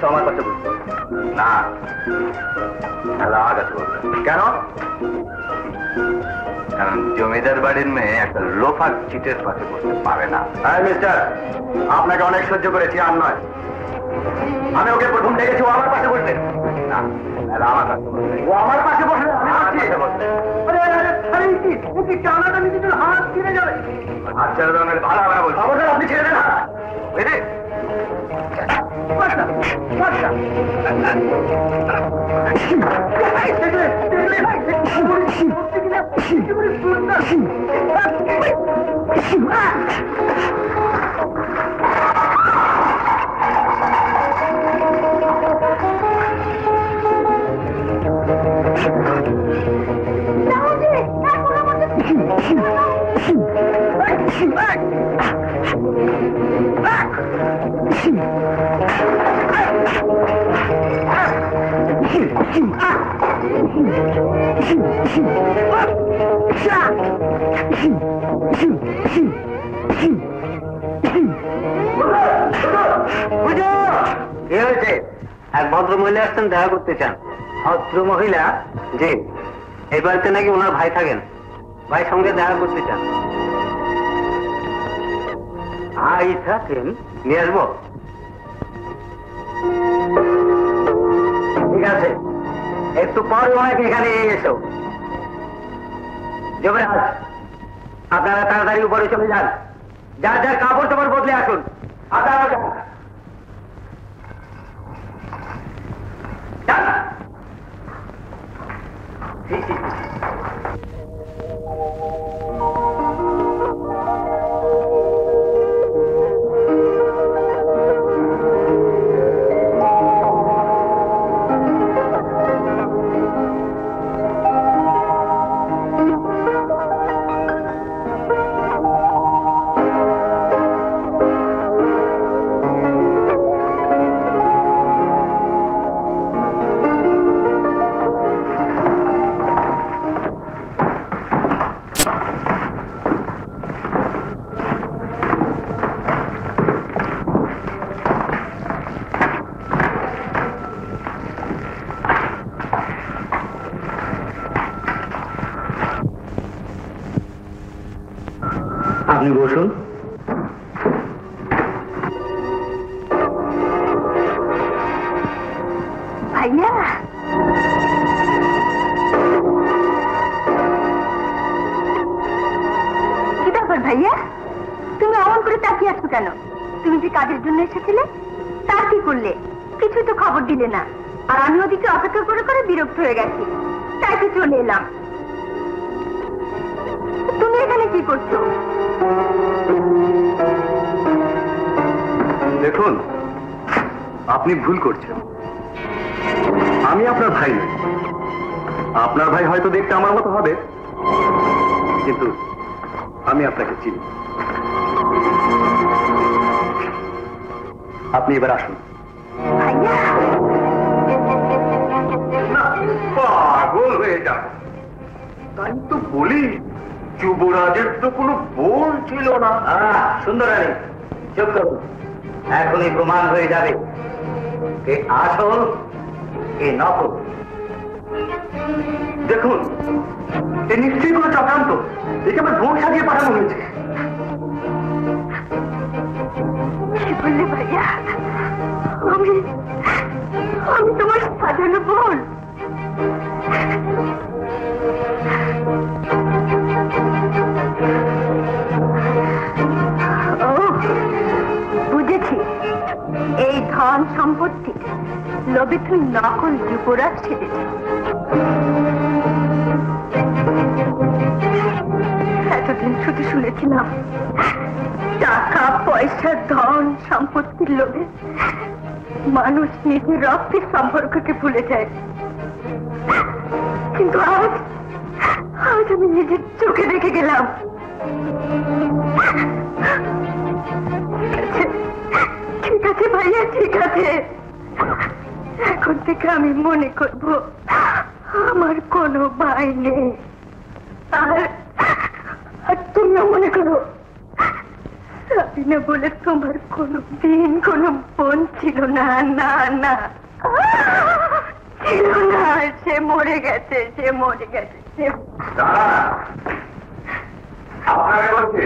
আমার কাছে বলছে না, কেন? কারণ জমিদার বাড়ির মেয়ে একটা লোফার চিটের পাশে বসতে পারে না। হ্যাঁ মিস্টার, আপনাকে অনেক সহ্য করেছি, আর নয়। আমি ওকে প্রথম দেখেছি ও আমার পাশে বসতে। না, আমার কাছে বসতে। ও আমার পাশে বসলে হাত ছিঁড়ে যাবে। হাত ছেড়ে দেওয়া ভালো হবে না বলছি। অবশ্যই আপনি ছেড়ে দেন। এক ভদ্র মহিলা আসছেন, দেখা করতে চান। ভদ্র মহিলা? জি, এই বাড়িতে নাকি ওনার ভাই থাকেন, ভাই সঙ্গে দেখা করতে চান। ভাই থাকেন, নিয়ে আসবো? ঠিক আছে, একটু পরে ওনাকে এখানে নিয়ে এসো। যুবরাজ, আপনারা তাড়াতাড়ি উপরে চলে যান, যার যার কাপড় টাপড় বদলে আসুন। আপনারা যান। আপনি বসুন। ভাইয়া, কি ব্যাপার ভাইয়া, তুমি অমন করে তাকিয়ে আছো কেন? তুমি যে কাজের জন্য এসেছিলে তার কি করলে? কিছু তো খবর দিলে না। আর আমি ওদিকে অপেক্ষা করে করে বিরক্ত হয়ে গেছি, তাই তো চলে এলাম। তুমি এখানে কি করছো? দেখুন, আপনি ভুল করছেন। আমি আপনার ভাই নই। আপনার ভাই হয়তো দেখতে আমার মতো হবে, কিন্তু আমি আপনাকে চিনি। আপনি এবার আসুন। ভাইয়া, না, যাব। তাই তো বলি, যুবরাজের তো কোনো বোন ছিল না। সুন্দরানী, চুপ করুন। এখনই প্রমাণ হয়ে যাবে কে আসল কে নকল। দেখুন, এ নিশ্চয়ই কোনো চক্রান্ত। একে আমার বোন সাজিয়ে পাঠানো হয়েছে। কি বললে ভাইয়া? আমি আমি তোমার সাজানো বোন? ও বুঝেছি, এই ধন সম্পত্তি লোভে তুই নকল যুবরাজ ছেড়েছি। এতদিন শুধু শুনেছিলাম টাকা পয়সা ধন সম্পত্তির লোভে মানুষ নিজের রক্তের সম্পর্ককে ভুলে যায়, কিন্তু আজ আজ আমি নিজের চোখে দেখে গেলাম। ঠিক আছে ভাইয়া, ঠিক আছে। এখন থেকে আমি মনে করব আমার কোনো ভাই নেই। আর তুমিও মনে করো সাবিনা বলে তোমার কোনো দিন কোনো বোন ছিল না। না না, ছিল না। সে মরে গেছে, সে মরে গেছে। আপনাকে বলছে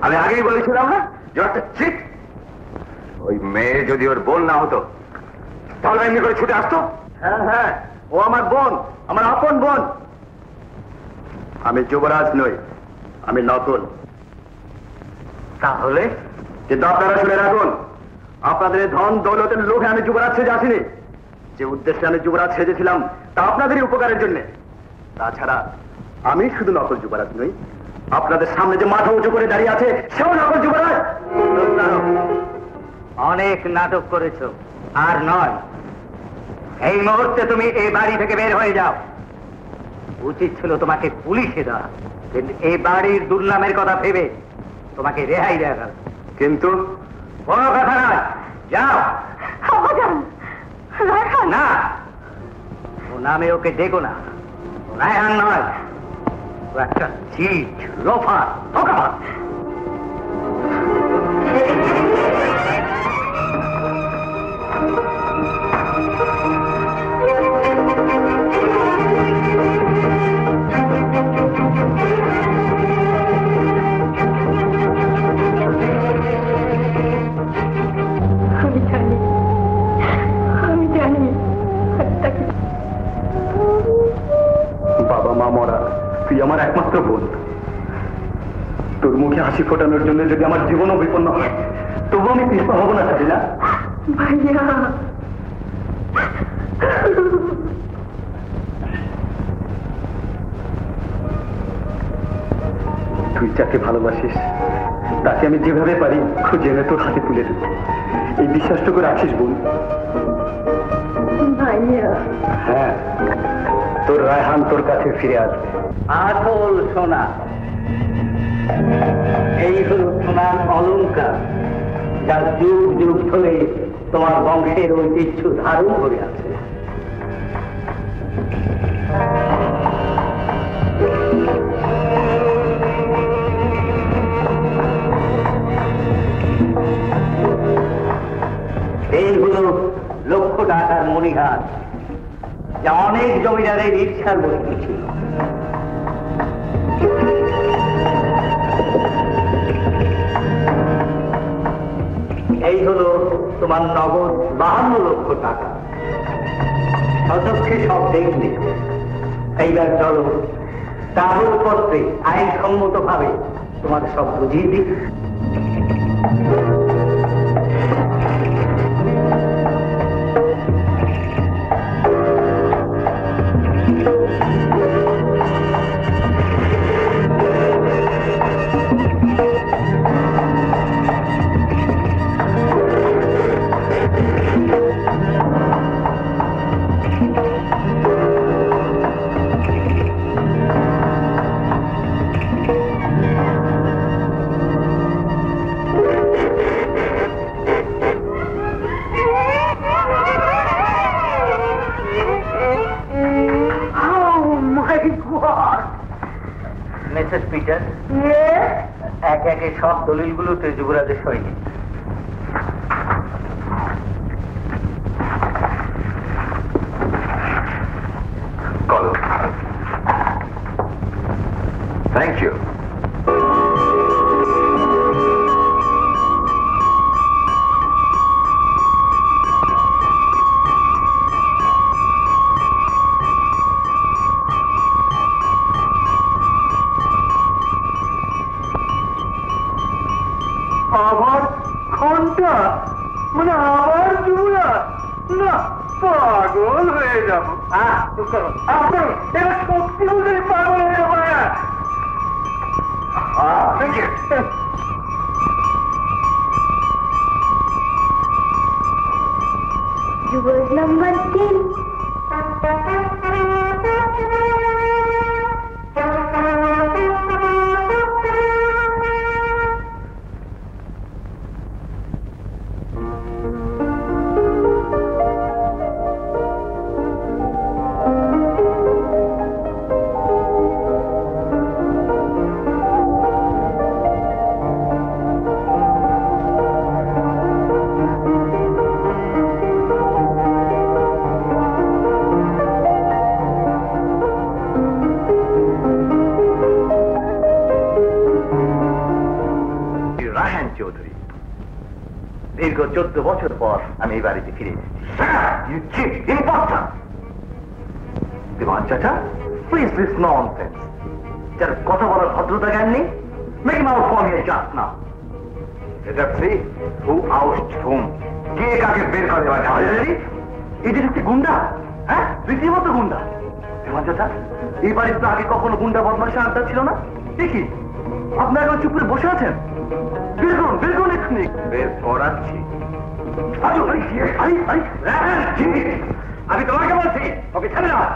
আমি আগেই বলেছিলাম না যে একটা চিট। ওই মেয়ে যদি ওর বোন না হতো তাহলে এমনি করে ছুটে আসতো। হ্যাঁ হ্যাঁ, ও আমার বোন, আমার আপন বোন। আমি যুবরাজ নই, আমি নকল। তাহলে কিন্তু আপনারা শুনে রাখুন, আপনাদের ধন দৌলতের লোভে আমি যুবরাজ সেজে আসিনি। যে উদ্দেশ্যে আমি যুবরাজ সেজেছিলাম তা আপনাদেরই উপকারের জন্য। তাছাড়া আমি শুধু নকল যুবরাজ নই, আপনাদের সামনে যে মাথা উঁচু করে দাঁড়িয়ে আছে সেও নকল যুবরাজ। অনেক নাটক করেছ, আর নয়। এই মুহূর্তে তুমি এই বাড়ি থেকে বের হয়ে যাও। উচিত ছিল তোমাকে পুলিশে দেওয়া, কিন্তু এই বাড়ির দুর্নামের কথা ভেবে তোমাকে রেহাই দেওয়া গেল। কিন্তু কোনো কথা নয়, যাও। না, ও নামে ওকে ডেকো না। রায়হান নয়, ও একটা চিট, লোফার, ধোঁকাবাজ। বাবা মা মরা, তুই আমার একমাত্র বোন। তোর মুখে হাসি ফোটানোর জন্য যদি আমার জীবনও বিপন্ন হয় তবু আমি পিছপা হব না, চাই না ভাইয়া। তুই যাকে ভালোবাসিস তাকে আমি যেভাবে পারি খুঁজে এনে তোর হাতে তুলে দেব। এই বিশ্বাসটুকু রাখিস বোন। ভাইয়া, হ্যাঁ, তোর রায়হান তোর কাছে ফিরে আসবে। আসল সোনা, এই হল সোনার অলঙ্কার, যা যুগ যুগ ধরে তোমার বংশের ঐতিহ্য ধারণ করে আছে। এই হল লক্ষ টাকার মণিহার, যা অনেক জমিদারের ইচ্ছার বস্তু ছিল। এই হলো তোমার নগদ 52 লক্ষ টাকা। সচক্ষে সব দেখলে। এইবার চলো কাগজপত্রে আইনসম্মত ভাবে তোমাদের সব বুঝিয়ে দিই। মিসেস পিটার, একে একে সব দলিলগুলোতে যুবরাজের সই নিন। করো। Thank you. আবার ঘন্টা, মানে আবার যুবরাজ? না, পাগল হয়ে যাবো। এবার সত্যি বলে পাগল হয়ে যাবো। যুবরাজ নাম্বার 3। চৌধুরী, দীর্ঘ 14 বছর পর আমি এই বাড়িতে ফিরে এসেছি। দিওয়ান চাচা, প্লিজ দিস ননসেন্স। যার কথা বলার ভদ্রতা জ্ঞান নেই, make him out from here just now. Let us see who ousts whom. কে কাকে বের করে এবার জানা যায়নি। এটা একটি গুন্ডা, হ্যাঁ, রীতিমতো গুন্ডা। দিওয়ান চাচা, এই বাড়িতে আগে কখনো গুন্ডা বদমাশের আড্ডা ছিল না? দেখি আপনারা এখন চুপ করে বসে আছেন। বের করুন, বের করুন এক্ষুনি। বের করাচ্ছি। আমি তোমাকে বলছি, ওকে ছেড়ে দাও।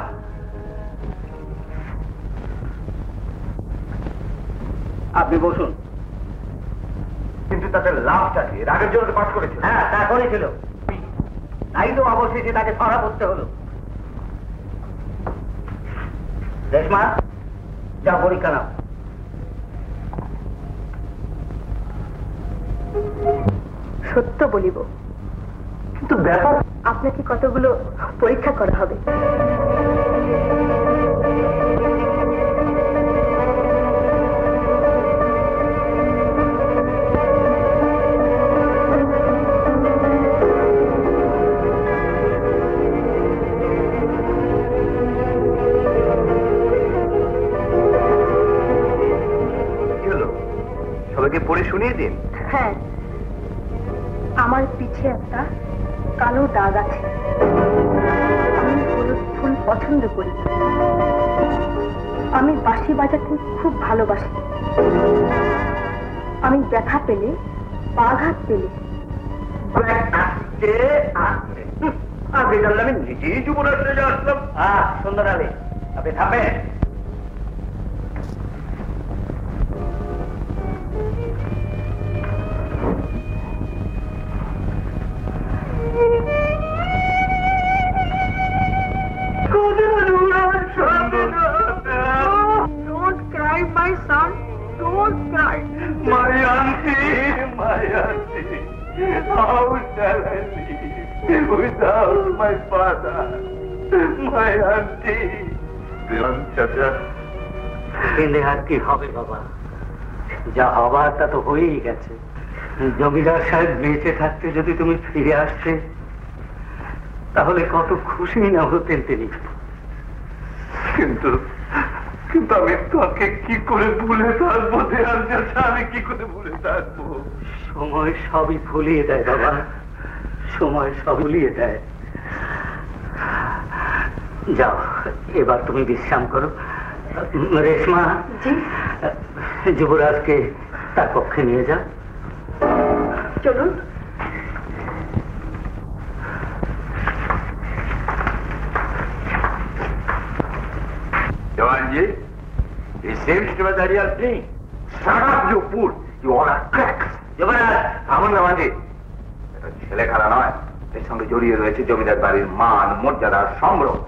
আপনি বসুন। কিন্তু তাদের লাভটা কি? রাগের জন্য পাঠ করেছিল। হ্যাঁ, তা করেছিল, তাই তো অবশেষে তাকে ধরা পড়তে হলো। রেশমা, যা পরীক্ষা নাও। সত্য বলিব, কিন্তু ব্যাপার আপনাকে কতগুলো পরীক্ষা করা হবে। সবাইকে পড়ে শুনিয়ে দিন। হ্যাঁ, আমার পিছে একটা কালো দাগ আছে। আমি হলুদ ফুল পছন্দ করি। আমি বাঁশি বাজাতে খুব ভালোবাসি। আমি ব্যথা পেলে, আঘাত পেলে আমি নিজেই যুবরাজ সেজে আসলাম। সুন্দর আলী, আপনি থাকবেন। Don't cry, my son. Don't cry. My auntie, how shall I live without my father? My auntie. দিওয়ান চাচা, কেঁদে আর কি হবে বাবা? যা হবার তা তো হয়েই গেছে। জমিদার সাহেব বেঁচে থাকতে যদি তুমি ফিরে আসতে, তাহলে কত খুশি না হতেন তিনি। কিন্তু আমি তাকে কি করে ভুলে থাকবো? দেওয়ান চাচা, আমি কি করে ভুলে থাকবো? সময় সবই ভুলিয়ে দেয় বাবা, সময় সব ভুলিয়ে দেয়। যাও, এবার তুমি বিশ্রাম করো। রেশমা, যুবরাজকে তার পক্ষে নিয়ে যাও। চলুন। Dewanji, he seems to be the real thing. Shut up, you fool! You all are cracks! যুবরাজ, থামুন দেওয়ানজি। এটা ছেলে খেলা নয়। এর সঙ্গে জড়িয়ে রয়েছে জমিদার বাড়ির মান, মর্যাদা, সম্ভ্রম।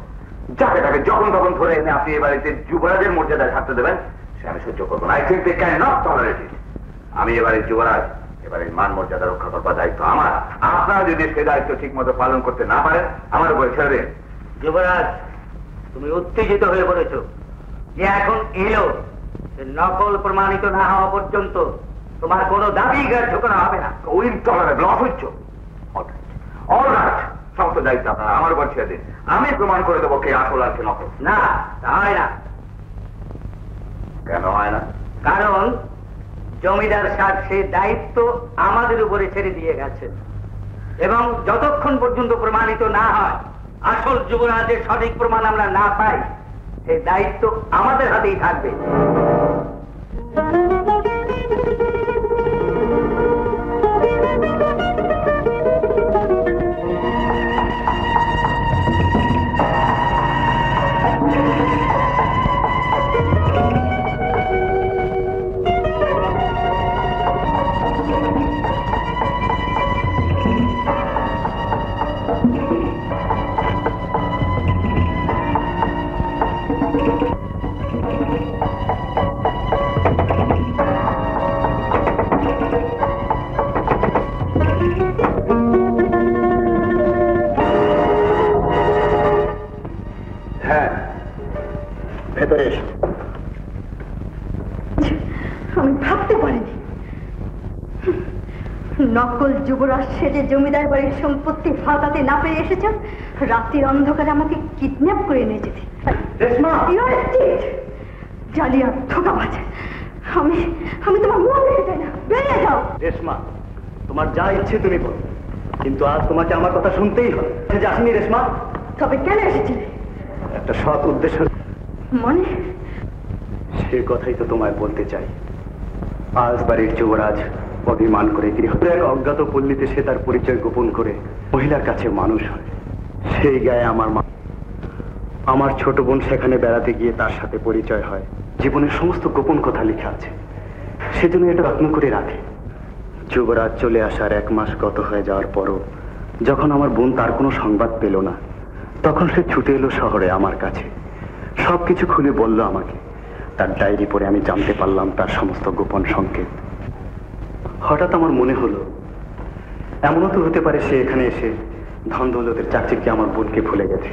যাকে তাকে যখন তখন ধরে এনে আপনি এই বাড়িতে যুবরাজের মর্যাদায় থাকতে দেবেন, সে আমি সহ্য করবো না। I think they can not tolerate it. আমি এবারে যুবরাজ, এবারে মান মর্যাদা রক্ষা করবার দায়িত্ব আমার। আপনারা যদি সে দায়িত্ব ঠিক মতো পালন করতে না পারেন আমার উপরে ছেড়ে দিন। যুবরাজ, তুমি উত্তেজিত হয়ে পড়েছো। যে এখন এলো নকল প্রমাণিত না হওয়া পর্যন্ত তোমার কোনো দাবি গ্রাহ্য করা হবে না। ইনটলারেবল, অসহ্য। অলরাইট, সমস্ত দায়িত্ব আপনারা আমার উপর ছেড়ে দিন। আমি প্রমাণ করে দেবো কে আসল আর কে নকল। না, তা হয় না। কেন হয় না? কারণ জমিদার সাহেব সে দায়িত্ব আমাদের উপরে ছেড়ে দিয়ে গেছেন, এবং যতক্ষণ পর্যন্ত প্রমাণিত না হয়, আসল যুবরাজের সঠিক প্রমাণ আমরা না পাই, সেই দায়িত্ব আমাদের হাতেই থাকবে। আমি ভাবতে পারিনি নকল যুবরাজ সেজে জমিদার বাড়ির সম্পত্তি হাতাতে না পেরে এসেছেন, রাত্রির অন্ধকারে আমাকে কিডন্যাপ করে নিয়ে যেতে। জালিয়া ধোঁকাবাজ, আমি তোমার মুখ দেখতে চাই না, বেরিয়ে যাও। রেশমা, তোমার যা ইচ্ছে তুমি বলো, কিন্তু আজ তোমাকে আমার কথা শুনতেই হবে। যাসনি রেশমা? তবে কেন এসেছিলে? একটা সৎ উদ্দেশ্য। মানে? সে কথাই তো তোমায় বলতে চাই। আজ বাড়ির যুবরাজ অভিমান করে গৃহস্থ এক অজ্ঞাত পল্লীতে সে তার পরিচয় গোপন করে মহিলার কাছে মানুষ হয়। সেই গায়ে আমার ছোট বোন সেখানে বেড়াতে গিয়ে তার সাথে পরিচয় হয়। জীবনের সমস্ত গোপন কথা লেখা আছে, সেজন্য এটা যত্ন করে রাখে। যুবরাজ চলে আসার 1 মাস গত হয়ে যাওয়ার পরও যখন আমার বোন তার কোনো সংবাদ পেল না, তখন সে ছুটে এলো শহরে আমার কাছে। সবকিছু খুলে বলল আমাকে। তার ডায়েরি পড়ে আমি জানতে পারলাম তার সমস্ত গোপন সংকেত। হঠাৎ আমার মনে হলো এমনও তো হতে পারে সে এখানে এসে ধন দৌলতের চাকচিকে আমার বোনকে ভুলে গেছে।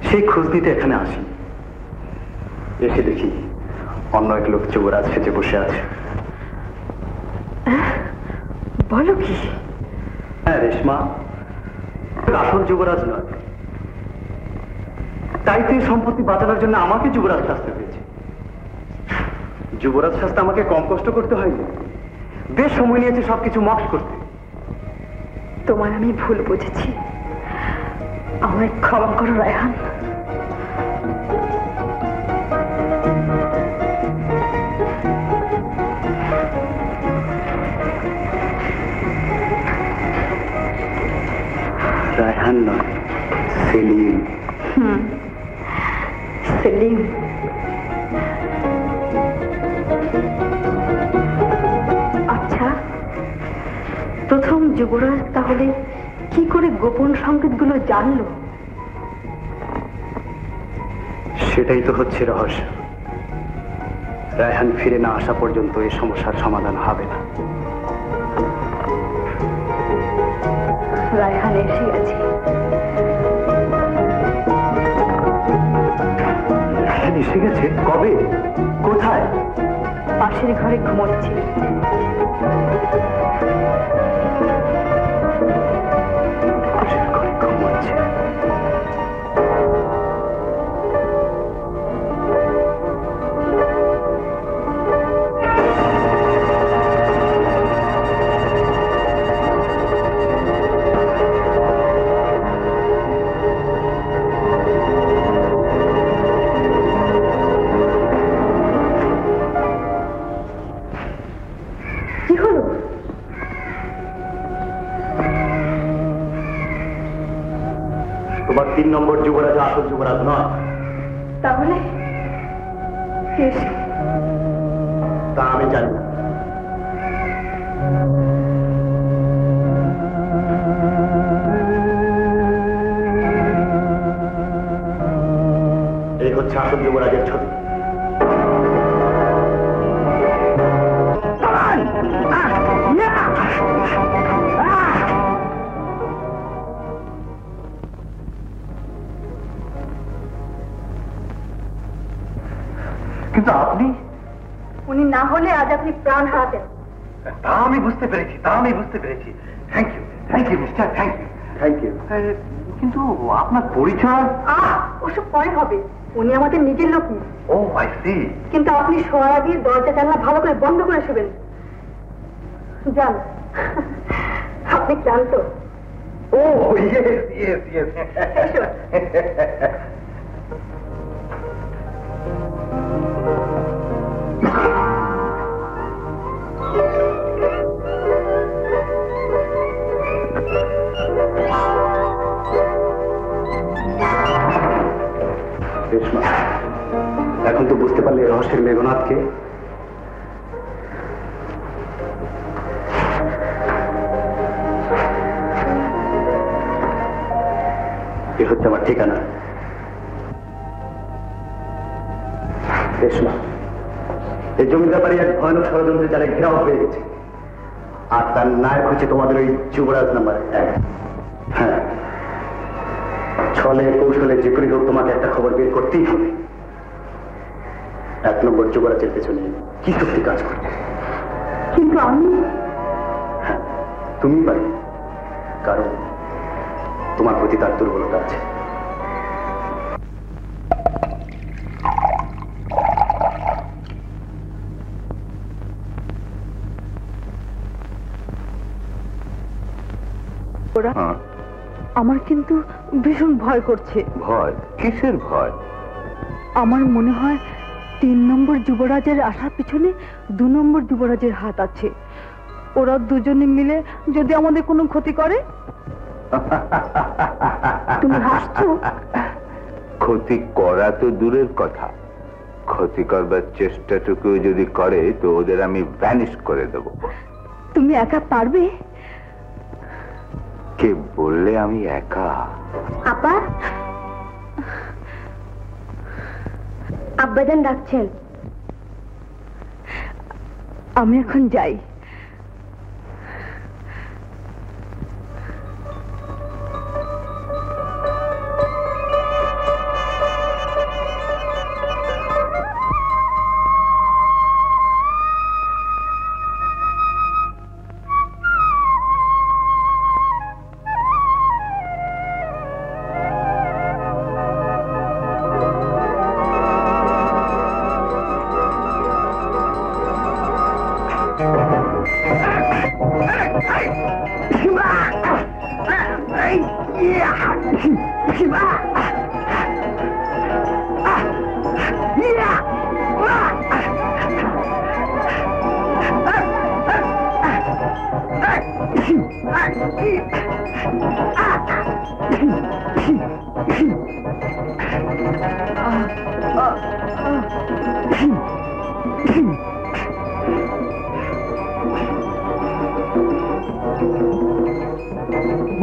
সেই খোঁজ নিতে এখানে আসি, এসে দেখি অন্য এক লোক যুবরাজ সেজে বসে আছে। বলো কি? হ্যাঁ রেশমা, আসল যুবরাজ নয়। তাই তো এই সম্পত্তি বাঁচানোর জন্য আমাকে যুবরাজ শাস্তি পেয়েছে। যুবরাজ শাস্তি আমাকে কম কষ্ট করতে হয়নি, বেশ সময় নিয়েছে সবকিছু মক্স করতে। তোমার আমি ভুল বুঝেছি, আমায় ক্ষমা করো রায়হান। রায়হান নয়, সেলিম। সেলিম। আচ্ছা, প্রথম যুবরাজ তাহলে কি করে গোপন সংকেতগুলো জানলো? সেটাই তো হচ্ছে রহস্য। রায়হান ফিরে না আসা পর্যন্ত এই সমস্যার সমাধান হবে না। রায়হান এসে গেছে। রায়হান এসে গেছে? কবে? কোথায়? পাশের ঘরে ঘুমোচ্ছে। পাশের ঘরে ঘুমোচ্ছে। তোমার 3 নম্বর যুবরাজ আসল যুবরাজ নয়। তাহলে তা আমি জানি না। এই হচ্ছে আসল যুবরাজের ছবি। কিন্তু আপনি? উনি না হলে আজ আপনি প্রাণ হারাতেন। তা আমি বুঝতে পেরেছি, thank you mister, thank you. কিন্তু আপনার পরিচয়? ওসব পরে হবে, উনি আমাদের নিজের লোকই। ও আই সি। কিন্তু আপনি শোয়ার আগে দরজা জানলা ভালো করে বন্ধ করে শুবেন। যান, আপনি ক্লান্ত। ও ইয়েস। রেশমা, এখন তো বুঝতে পারলে রহস্যের মেঘনাথকে? এ হচ্ছে আমার ঠিকানা। রেশমা, এই জমিদার বাড়ি এক ভয়ানক ষড়যন্ত্রের জালে ঘেরাও হয়ে গেছে, আর তার নায়ক হচ্ছে তোমাদের ওই যুবরাজ নাম্বার 1। হ্যাঁ, ছলে কৌশলে যে করে হোক তোমাকে একটা খবর বের করতেই হবে। 1 নম্বর যুবরাজের পেছনে কি শক্তি কাজ করবে? কিন্তু আমি? হ্যাঁ, তুমি পারি, কারণ তোমার প্রতি তার দুর্বলতা আছে। আমার কিন্তু ভীষণ ভয় করছে। ভয়? কিসের ভয়? আমার মনে হয় 3 নম্বর যুবরাজের আসার পিছনে 2 নম্বর যুবরাজের হাত আছে। ওরা দুজনে মিলে যদি আমাদের কোনো ক্ষতি করে। তুমি হাসছো? ক্ষতি করা তো দূরের কথা, ক্ষতি করবার চেষ্টাটুকু যদি করে তো ওদের আমি ভ্যানিশ করে দেব। তুমি একা পারবে? কে বললে আমি একা? আপা, আব্বাজান ডাকছেন। আমি এখন যাই।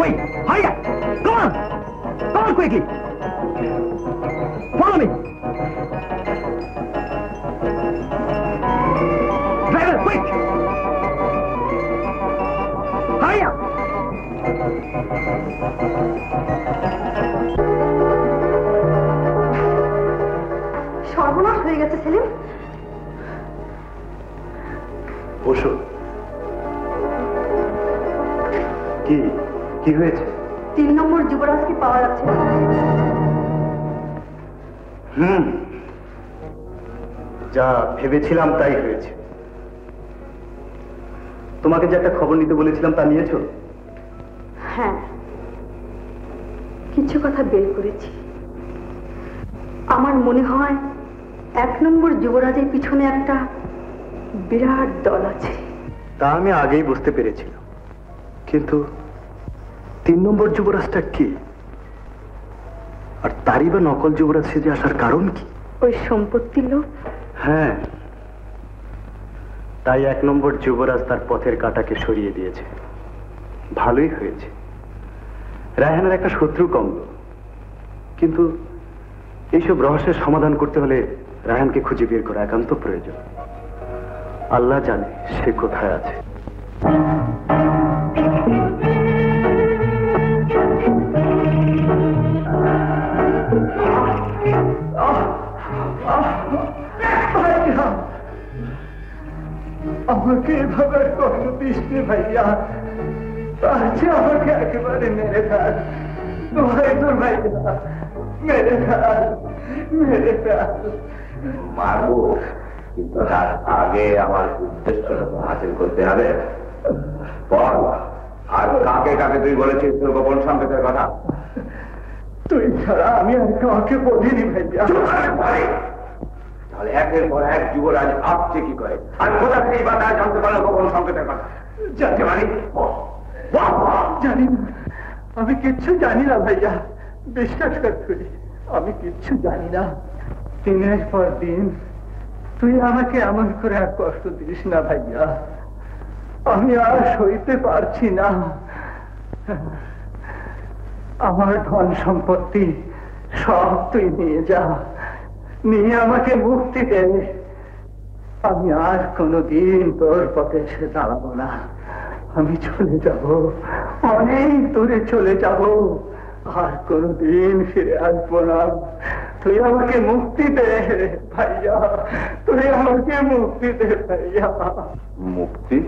Wait! Hurry up! Come on! Come on quickly! Follow me! Driver, quick! Hurry up! সর্বনাশ হয়ে গেছে সেলিম। বসো। কি হয়েছে? 3 নম্বর যুবরাজকে পাওয়া যাচ্ছে না। যা ভেবেছিলাম তাই হয়েছে। তোমাকে যে একটা খবর নিতে বলেছিলাম তা নিয়েছো? হ্যাঁ, কিছু কথা বের করেছি। আমার মনে হয় 1 নম্বর যুবরাজের পিছনে একটা বিরাট দল আছে। তা আমি আগেই বুঝতে পেরেছিলাম, কিন্তু 3 নম্বর যুবরাজটা কি? আর তারই বা নকল যুবরাজ সেজে আসার কারণ কি? ওই সম্পত্তির লোভ। হ্যাঁ, তাই 1 নম্বর যুবরাজ তার পথের কাঁটাকে সরিয়ে দিয়েছে। ভালোই হয়েছে, রায়হানের একটা শত্রু কমল। কিন্তু এইসব রহস্যের সমাধান করতে হলে রায়হানকে খুঁজে বের করা একান্ত প্রয়োজন। আল্লাহ জানে সে কোথায় আছে। আমাকে এভাবে কষ্ট দিস নে ভাইয়া, আচ্ছা আমাকে একেবারে মেরে ফেল, তোর ভাইয়া মেরে ফেল, মেরে ফেল। মারবো, কিন্তু তার আগে আমার উদ্দেশ্যটা হাসিল করতে হবে। বল, আর কাকে কাকে তুই বলেছিস তোর গোপন সংকেতের কথা? তুই ছাড়া আমি আর কাউকে বলিনি ভাইয়া। তাহলে একের পর এক যুবরাজ আসছে কি করে, আর কোথা থেকে বা তারা জানতে পারলো গোপন সংকেতের কথা? জানতে পারি? জানি না, আমি কিচ্ছু জানি না ভাইয়া, বিশ্বাস কর তুই, আমি কিচ্ছু জানি না। দিনের পর দিন তুই আমাকে এমন করে আর কষ্ট দিস না ভাইয়া, আমি আর সইতে পারছি না। আমার ধন সম্পত্তি সব তুই নিয়ে যা, নিয়ে আমাকে মুক্তি দে। আমি আর কোনোদিন তোর পথে এসে দাঁড়াবো না, আমি চলে যাব, অনেক দূরে চলে যাব, আর কোনোদিন ফিরে আসবো না। তুই আমাকে মুক্তি দে ভাইয়া, তুই আমাকে মুক্তি দে ভাইয়া। মুক্তি?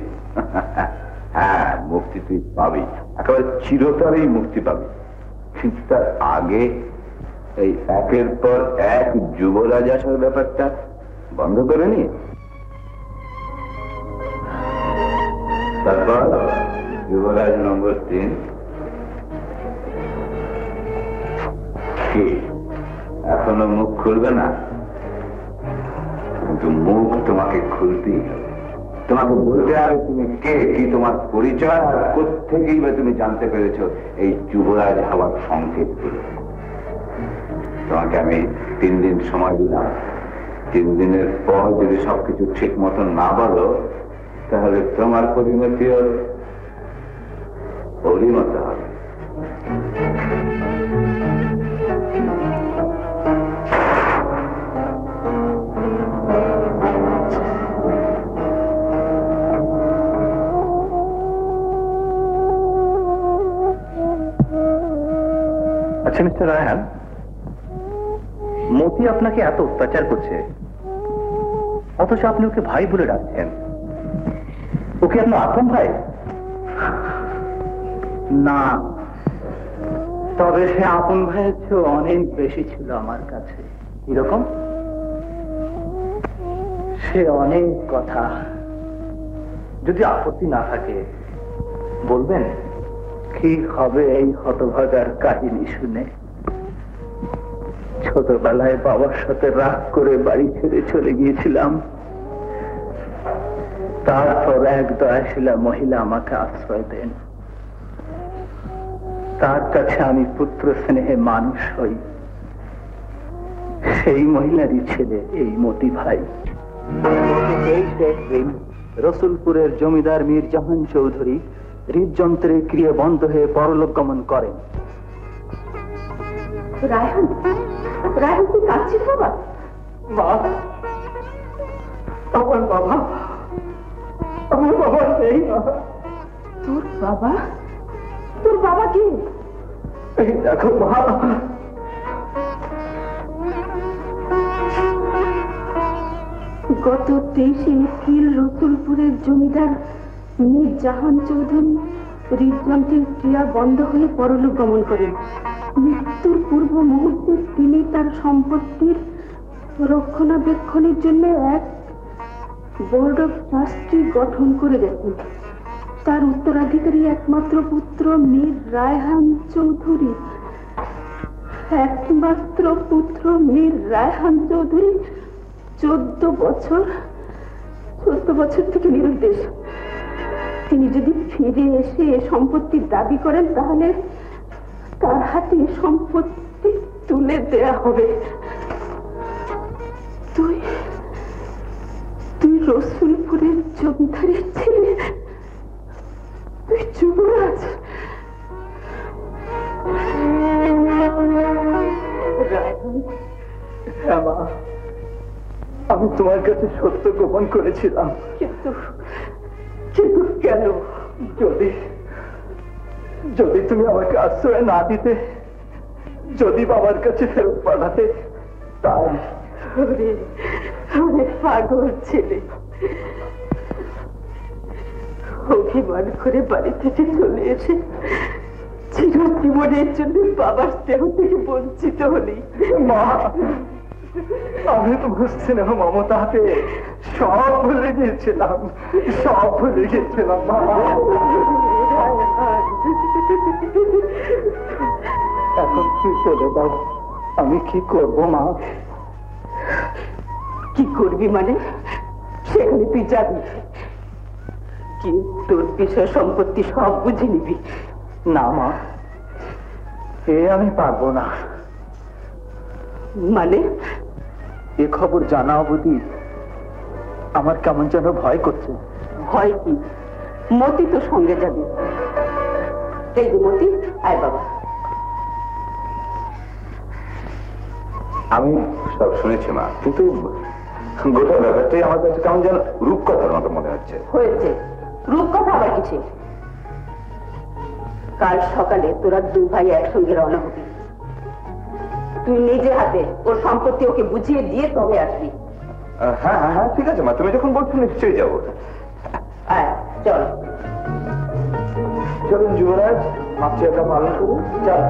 হ্যাঁ, মুক্তি তুই পাবি, একেবারে চিরতরেই মুক্তি পাবি, কিন্তু তার আগে এই একের পর এক যুবরাজ আসার ব্যাপারটা বন্ধ করে নি। তারপর যুবরাজ নম্বর 3 কি এখনো মুখ খুলবে না? কিন্তু মুখ তোমাকে খুলতেই হবে, তোমাকে বলতে হবে তুমি কে, কি তোমার পরিচয়, আর কোত্থেকেই বা তুমি জানতে পেরেছো এই যুবরাজ হওয়ার সংকেত। তোমাকে আমি 3 দিন সময় দিলাম, 3 দিনের পর যদি সবকিছু ঠিক মতো না বলো, তাহলে তোমার পরিণতিও ওরই মতো হবে। আচ্ছা মিস্টার রায়হান, মতি আপনাকে এত অত্যাচার করছে, অথচ আপনি ওকে ভাই বলে ডাকছেন, ওকে আপনার আপন ভাই? না, তবে সে আপন ভাইয়ের চেয়ে অনেক বেশি ছিল আমার কাছে। এরকম? সে অনেক কথা, যদি আপত্তি না থাকে বলবেন। কি হবে এই হতভাগার কাহিনী শুনে? ছোটবেলায় বাবার সাথে রাগ করে বাড়ি ছেড়ে চলে গিয়েছিলাম, তারপর এক দয়াশীলা মহিলা আমাকে আশ্রয় দেন, তার কাছে আমি পুত্র স্নেহে মানুষ হই। সেই মহিলারই ছেলে এই মতি ভাই। 23 এপ্রিল রসুলপুরের জমিদার মীর জাহান চৌধুরী হৃদযন্ত্রের ক্রিয়া বন্ধ হয়ে পরলোক গমন করেন। রায়হান, রায়হান তুই কাঁদছিস বাবা? মা, আমার বাবা, আমার বাবা নেই। তোর বাবা? তোর বাবা কি? এই দেখো মা, গত 23 এপ্রিল রসুলপুরের জমিদার মীর জাহান চৌধুরী হৃদযন্ত্রের ক্রিয়া বন্ধ হয়ে পরলোক গমন করেন। মৃত্যুর পূর্ব মুহূর্তে তিনি তার সম্পত্তির রক্ষণাবেক্ষণের জন্য এক বোর্ড অফ ট্রাস্টি গঠন করে দেন। তার উত্তরাধিকারী একমাত্র পুত্র মীর রায়হান চৌধুরী, একমাত্র পুত্র মীর রায়হান চৌধুরী 14 বছর থেকে নিরুদ্দেশ। তিনি যদি ফিরে এসে সম্পত্তির দাবি করেন, তাহলে তার হাতে সম্পত্তি তুলে দেয়া হবে। তুই রসুলপুরের জমিদারের ছেলে, তুই যুবরাজ। আমি তোমার কাছে সত্য গোপন করেছিলাম, কিন্তু কেন? যদি তুমি আমাকে আশ্রয় না দিতে, যদি বাবার কাছে ফেরত পাঠাতে, তাই পাগল ছেলে, অভিমান করে বাড়ি থেকে চলে এসে চিরজীবনের জন্য বাবার স্নেহ থেকে বঞ্চিত হলি। মা, আমি তো বুঝছি না মমতাতে সব ভুলে গিয়েছিলাম, সব ভুলে গিয়েছিলাম মা। এখন কি বলে দাও, আমি কি করবো মা? কি করবি মানে? সেখানে তুই যাবি, কি তোর বিষয় সম্পত্তি সব বুঝে নিবি? না মা, এ আমি পারবো না। মানে? এ খবর জানা অবধি আমার কেমন যেন ভয় করছে। ভয় কি? মতি তো সঙ্গে যাবে। এই যে মতি, আয় বাবা। আমি সব শুনেছি মা, কিন্তু গোটা ব্যাপারটাই আমার কাছে কেমন যেন রূপকথার মতো মনে হচ্ছে। হয়েছে রূপকথা আবার কিছু? কাল সকালে তোরা দুই ভাই একসঙ্গে রওনা হবি। তুই নিজে হাতে ওর সম্পত্তি ওকে বুঝিয়ে দিয়ে তবে আসবি। হ্যাঁ হ্যাঁ হ্যাঁ, ঠিক আছে মা, তুমি যখন বলছো নিশ্চয়ই যাবো। আয় চল। চলুন যুবরাজ, মাতৃকা পালন করুন। চল।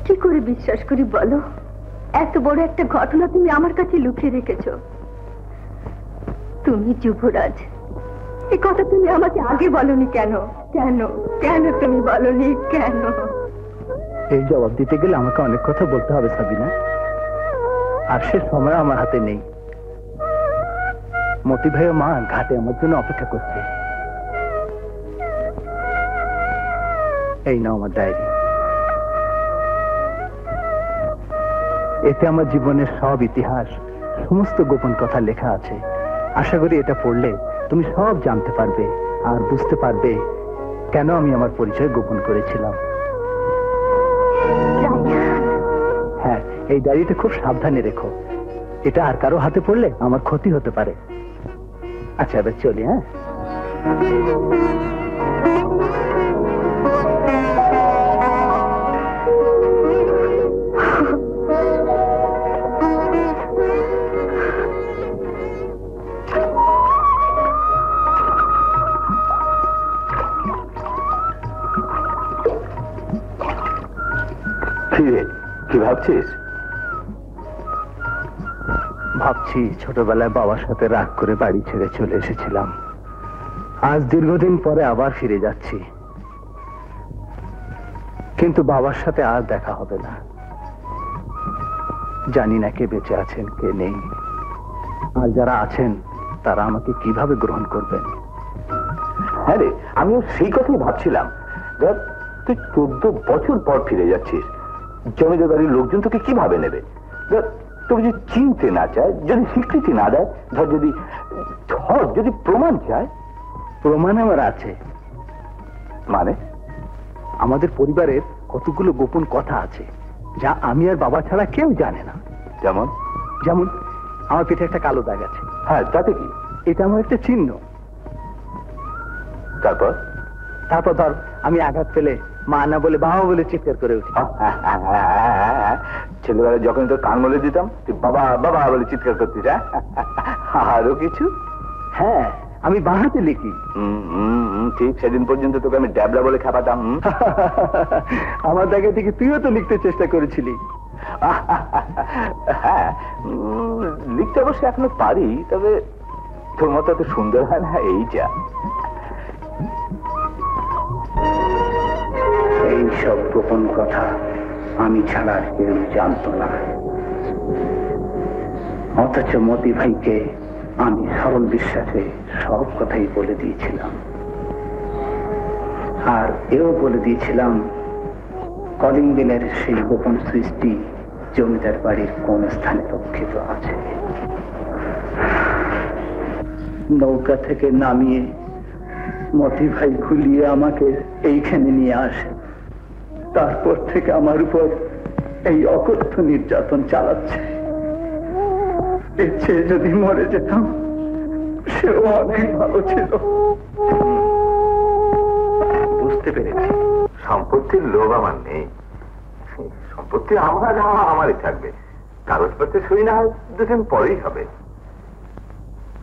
কি করে বিশ্বাস করি বলো? এত বড় একটা ঘটনা তুমি আমার কাছে লুকিয়ে রেখেছো। তুমি যুবরাজ, এই কথা তুমি আমাকে আগে বলনি কেন? কেন কেন তুমি বলনি কেন? এই জবাব দিতে গেলে আমাকে অনেক কথা বলতে হবে সাবিনা, আর সে সময় আমার হাতে নেই। মতি ভাই ও মা ঘাটে আমার জন্য অপেক্ষা করছে। এই নাও আমার ডায়েরি, এতে আমার জীবনের সব ইতিহাস, সমস্ত গোপন কথা লেখা আছে। আশা করি এটা পড়লে তুমি সব জানতে পারবে আর বুঝতে পারবে কেন আমি আমার পরিচয় গোপন করেছিলাম। হ্যাঁ, এই ডায়েরিটা খুব সাবধানে রেখো, এটা আর কারো হাতে পড়লে আমার ক্ষতি হতে পারে। আচ্ছা এবার চলি। হ্যাঁ, কি ভাবছিস? ভাবছি ছোটবেলায় বাবার সাথে রাগ করে বাড়ি ছেড়ে চলে এসেছিলাম, আজ দীর্ঘদিন পরে আবার ফিরে যাচ্ছি, কিন্তু বাবার সাথে আর দেখা হবে না। জানি না কে বেঁচে আছেন কে নেই, আর যারা আছেন তারা আমাকে কিভাবে গ্রহণ করবেন। হ্যাঁ রে, আমিও সেই কথাই ভাবছিলাম। দেখ, তুই 14 বছর পর ফিরে যাচ্ছিস, জমিদার বাড়ির লোকজন তোকে কিভাবে নেবে? তোকে যদি চিনতে না চায়, যদি স্বীকৃতি না দেয়, ধর যদি প্রমাণ চায়। প্রমাণ আমার আছে। মানে? আমাদের পরিবারের কতগুলো গোপন কথা আছে যা আমি আর বাবা ছাড়া কেউ জানে না। যেমন? যেমন আমার পেটে একটা কালো দাগ আছে। হ্যাঁ, তাতে কি? এটা আমার একটা চিহ্ন। তারপর? তারপর ধর আমি আঘাত পেলে মা না বলে বাবা বলে চিৎকার করে উঠি। ছেলেবেলায় যখন তোর কান মলে দিতাম তুই বাবা বাবা বলে চিৎকার করতিস। আরো কিছু? হ্যাঁ, আমি বাঁহাতে লিখি। ঠিক সেদিন পর্যন্ত তোকে আমি ড্যাবলা বলে খেপাতাম। আমার জায়গা থেকে তুইও তো লিখতে চেষ্টা করেছিলি। হ্যাঁ, লিখতে অবশ্য এখনো পারি, তবে তোর মতো এত সুন্দর হয় না, এই যা। এই সব গোপন কথা আমি ছাড়া কেউ জানত না, অথচ মতি ভাইকে আমি সরল বিশ্বাসে সব কথাই বলে দিয়েছিলাম, আর এও বলে দিয়েছিলাম কলিং বেলের সেই গোপন সৃষ্টি জমিদার বাড়ির কোন স্থানে রক্ষিত আছে। নৌকা থেকে নামিয়ে মতি ভাই খুলিয়ে আমাকে এইখানে নিয়ে আসে, তারপর থেকে আমার উপর এই অকথ্য নির্যাতন চালাচ্ছে। এর চেয়ে যদি মরে যেতাম সেও অনেক ভালো ছিল। বুঝতে পেরেছি, সম্পত্তির লোভ আমার নেই, সম্পত্তি আমারই থাকবে, কাগজপত্রে সই না হয় 2 দিন পরেই হবে।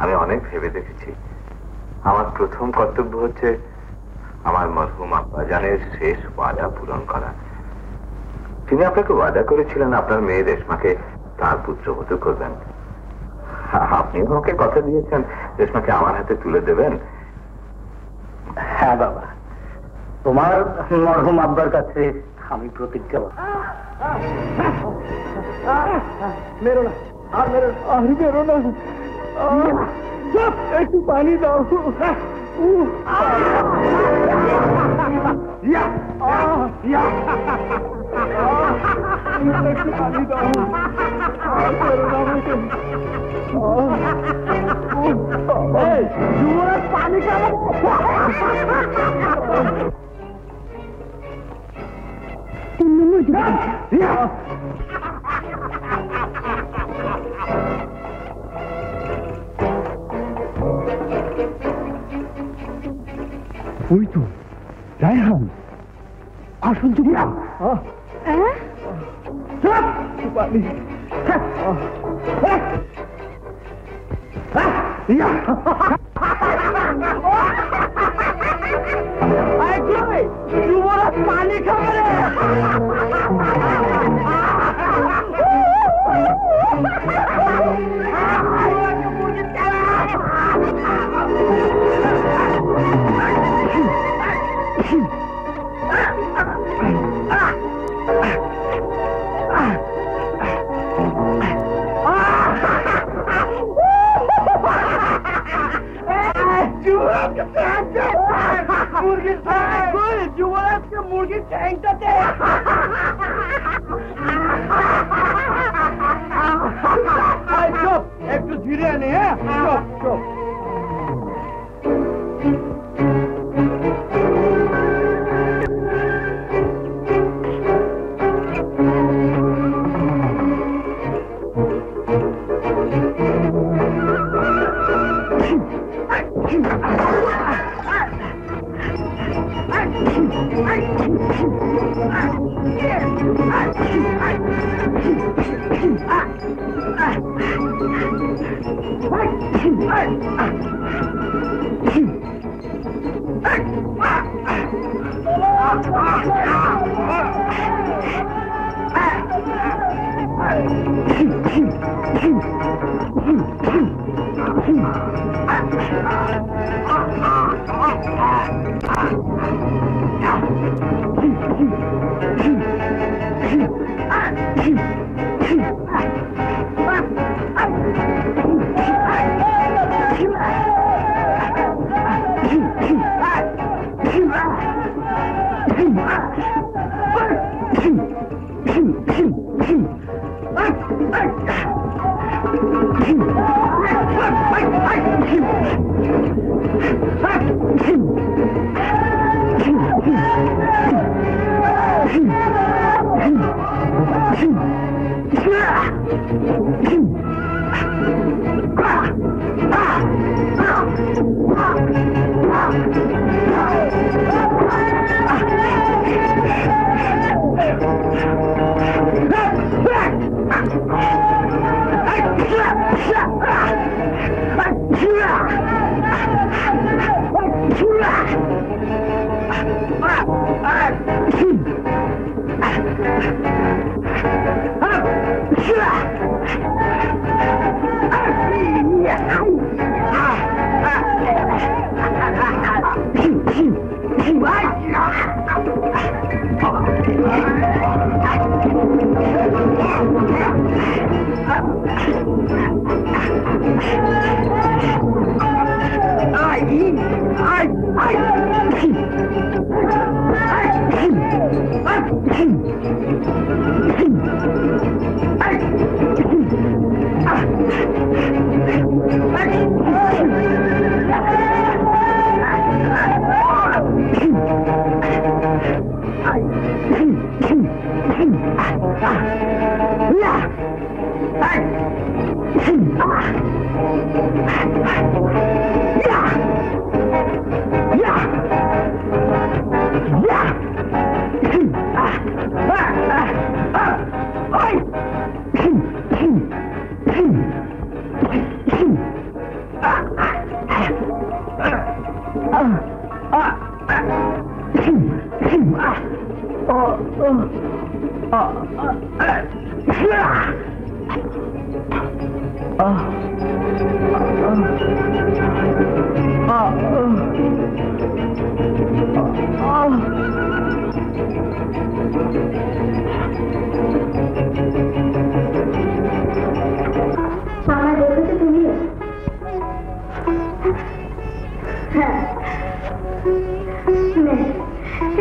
আমি অনেক ভেবে দেখেছি, আমার প্রথম কর্তব্য হচ্ছে আমার মরহুম আব্বাজানের শেষ ওয়াদা পূরণ করা। তিনি আপনাকে ওয়াদা করেছিলেন আপনার মেয়ে রেশমাকে তার পুত্রবধূ করবেন। আপনি আমাকে কথা দিয়েছেন রেশমাকে আমার হাতে তুলে দেবেন। হ্যাঁ বাবা, তোমার মরহুম আব্বার কাছে আমি প্রতিজ্ঞা। মেরো না, আর মেরো না, আর মেরো না, একটু পানি দাও। একটু পানি দাও, আর মেরো না আমাকে। পানি খাবো। ওই তো রায়হান, আসল তো পানি। যুবরাজ পানি খাবে। যুবরাজকে মুরগির ঠ্যাংটাতে একটু ধীরে আনে। হ্যাঁ, চপ।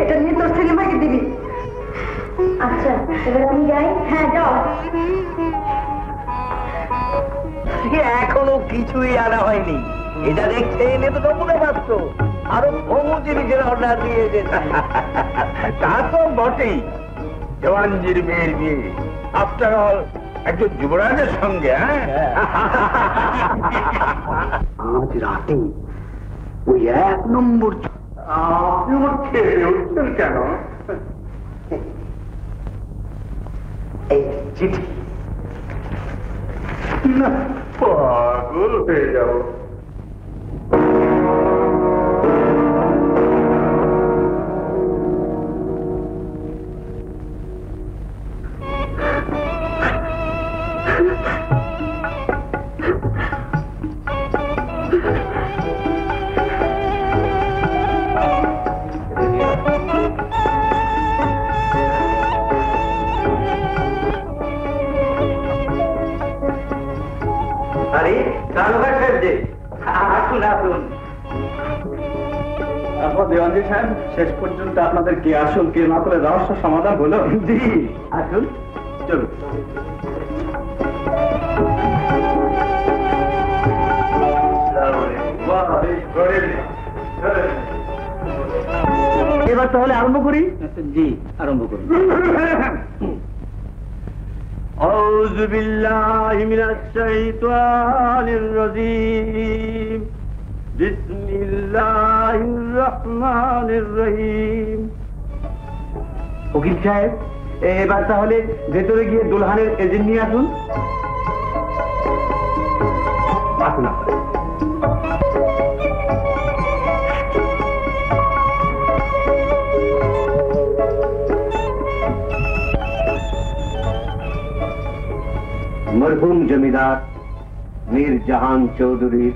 এটা নিয়ে তোর ছেলে মাকে দিবি। আচ্ছা এবার আমি যাই। হ্যাঁ যাও। এখনো কিছুই আনা হয়নি, এটা দেখতে এলে তো নমুনা পাচ্ছ, আরো বহু জিনিসের অর্ডার দিয়ে যেতে। তা তো বটেই, জওয়ানজির মেয়ের বিয়ে, আফটার অল একজন যুবরাজের সঙ্গে। আজ রাতে ওই 1 নম্বর আপনি আমার খেয়ে উঠছেন কেন? এই চিঠি না, পাগল হয়ে যাবো। দেওয়ানজি সাহেব, শেষ পর্যন্ত আপনাদের কে আসল কে নকলের রহস্য সমাধান হলো। জি আসুন, চলুন। এবার তাহলে আরম্ভ করি। জি আরম্ভ করুন। আউযু বিল্লাহি মিনাশ শাইতানির রাজীম। বিসমিল্লাহির রহমানির রহিম। উকিল সাহেব, এবার তাহলে ভেতরে গিয়ে দুলহানের এজেন্ট নিয়ে আসুন। আসুন আপনার। মরহুম জমিদার মীর জাহান চৌধুরীর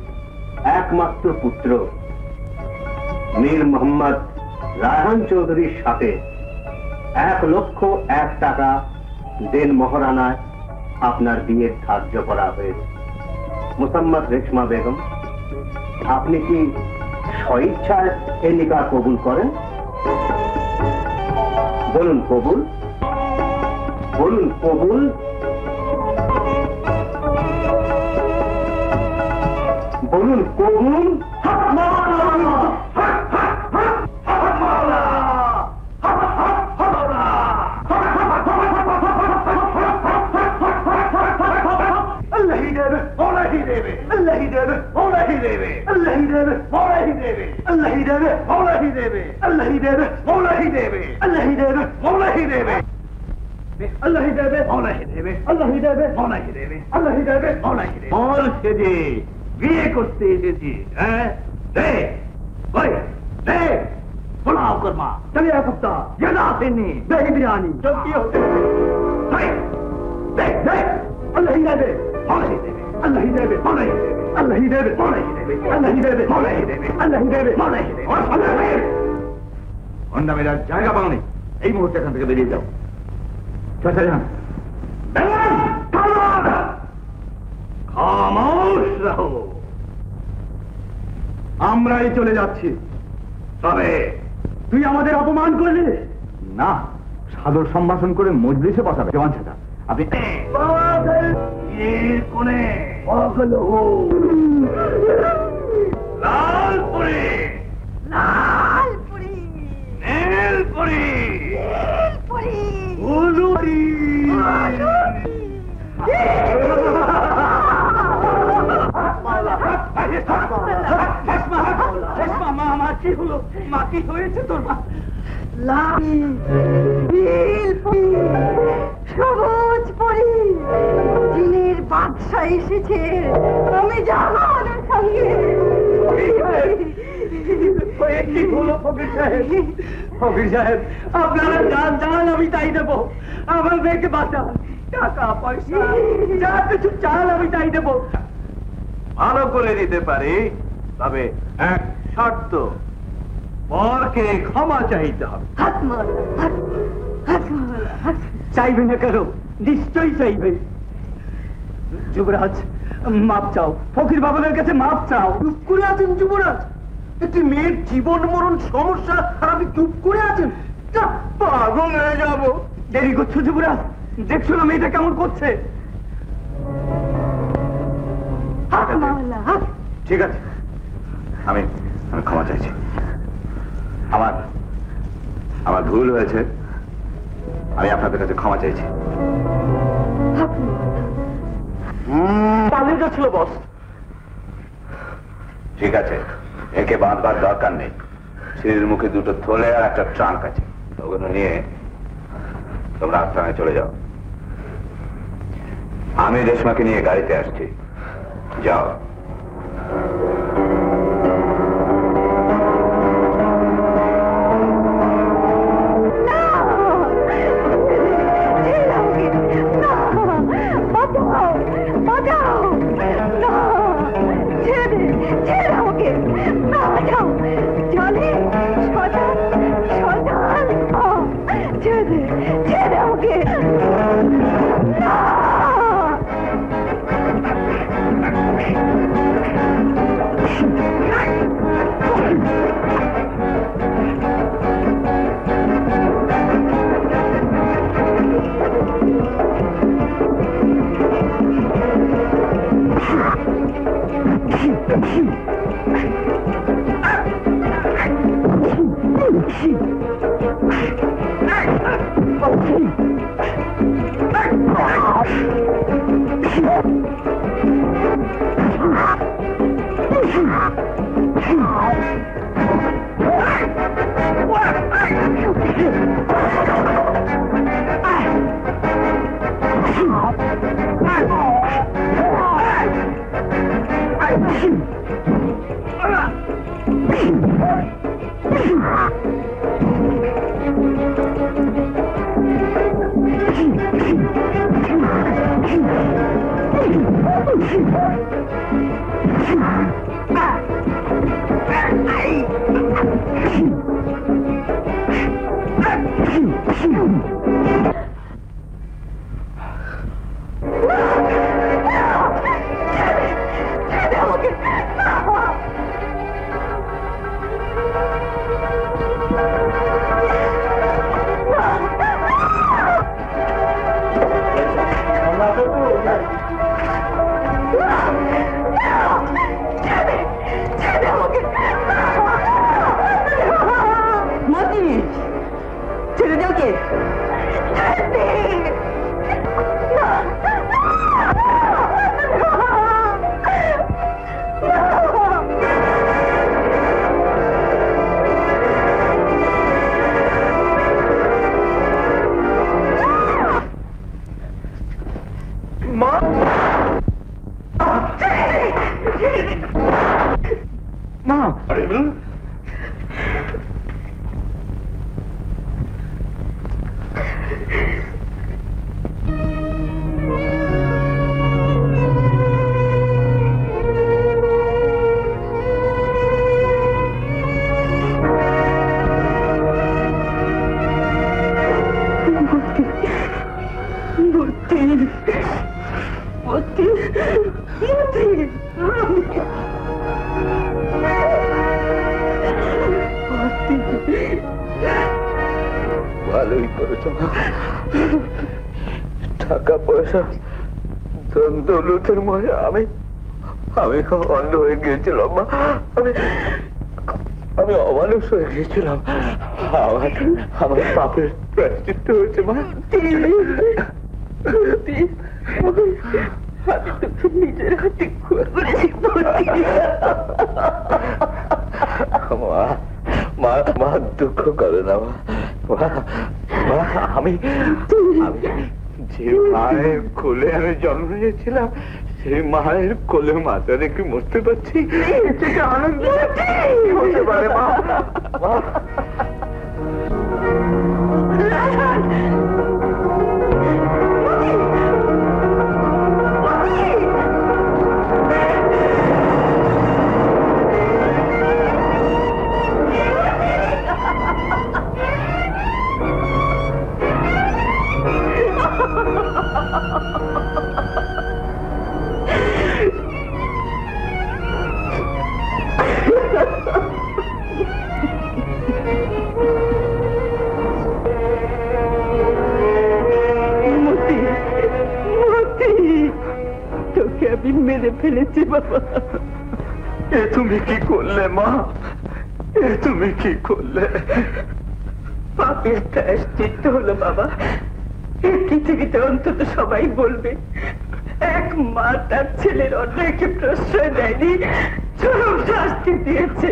একমাত্র পুত্র মীর মোহাম্মদ রায়হান চৌধুরীর সাথে 1,01,000 টাকা দেন মহারানায় আপনার বিয়ের ধার্য করা হয়েছে। মোসাম্মদ রেশমা বেগম, আপনি কি স্বইচ্ছায় এ নিকাহ কবুল করেন? বলুন কবুল, বলুন কবুল। বলুন কবুল। বিয়ে করতে এসেছি। হ্যাঁ পোলাও কর্মা, চলিয়া কুপ্তা, জানা আসেননি, দহি বিরিয়ানি, চৌকি হতে। আল্লাহ দেবে, মলাই দেবে, আল্লাহ দেবে, মলাই দেবে, আল্লাহ দেবে, মলাই দেবে, আল্লাহ দেবে, মলাই দেবে, আল্লাহ দেবে, মলাই দেবে। অন্ডা মেরার জায়গা পাওনি, এই মুহূর্তে এখান থেকে বেরিয়ে যাও। চলে যান। খামোশ রহো। আমরাই চলে যাচ্ছি। তবে তুই আমাদের অপমান করলি না, সাদর সম্ভাষণ করে মজলিসে বসাবে। জওয়ান সাহেব, আপনি কোনে লালপুরি, লালপুরি, নীলপুরি, নীলপুরি, উলুরি। কি হলো মা? কি হয়েছে তোর মা? সবুজ পরি, জিনের বাদশা এসেছে। আমি যাবো ওদের সঙ্গে। কি হলো ফকির সাহেব? ফকির সাহেব, আপনারা যান যান, আমি তাই দেবো। আমার মেয়েকে বাঁচান, টাকা পয়সা যা কিছু চান আমি তাই দেবো। ভালো করে দিতে পারি, তবে এক শর্ত, পরকে ক্ষমা চাইতে হবে। চাইবে না কেন? নিশ্চয়ই চাইবে। যুবরাজ, মাপ চাও, ফকির বাবাদের কাছে মাপ চাও। চুপ করে আছেন যুবরাজ? একটি মেয়ের জীবন মরণ সমস্যা আর আপনি চুপ করে আছেন? পাগল হয়ে যাবো। দেরি করছো যুবরাজ, দেখছো না মেয়েটা কেমন করছে? ঠিক আছে, আমি ক্ষমা চাইছি। আমার ভুল হয়েছে, আমি আপনাদের কাছে ক্ষমা চাইছি। পালিয়ে যাচ্ছিল বস। ঠিক আছে, একে বাঁধবার দরকার নেই। সিঁড়ির মুখে দুটো থলে আর একটা ট্রাঙ্ক আছে, ওগুলো নিয়ে তোমরা আস্তানায় চলে যাও। আমি রেশমাকে নিয়ে গাড়িতে আসছি, যাও। ভালোই করেছ, টাকা পয়সা ধন দৌলতের মজা আমি অন্ধ হয়ে গিয়েছিলাম মা। আমি অমানুষ হয়ে গিয়েছিলাম। আমার পাপের প্রায়শ্চিত্ত হয়েছে মা। নিজের হাতে মা দুঃখ করে না মা। আমি যে মায়ের কোলে আমি জন্ম নিয়েছিলাম, সেই মায়ের কোলে মাথা রেখে মরতে পারছি, আনন্দ হতে পারে মা। মেরে ফেলেছি বাবা। এ তুমি কি করলে মা? এ তুমি কি করলে? পাপের প্রায়শ্চিত্ত হলো বাবা। এই পৃথিবীতে অন্তত সবাই বলবে এক মা তার ছেলের অন্যায়কে প্রশ্রয় দেয়নি, চরম শাস্তি দিয়েছে।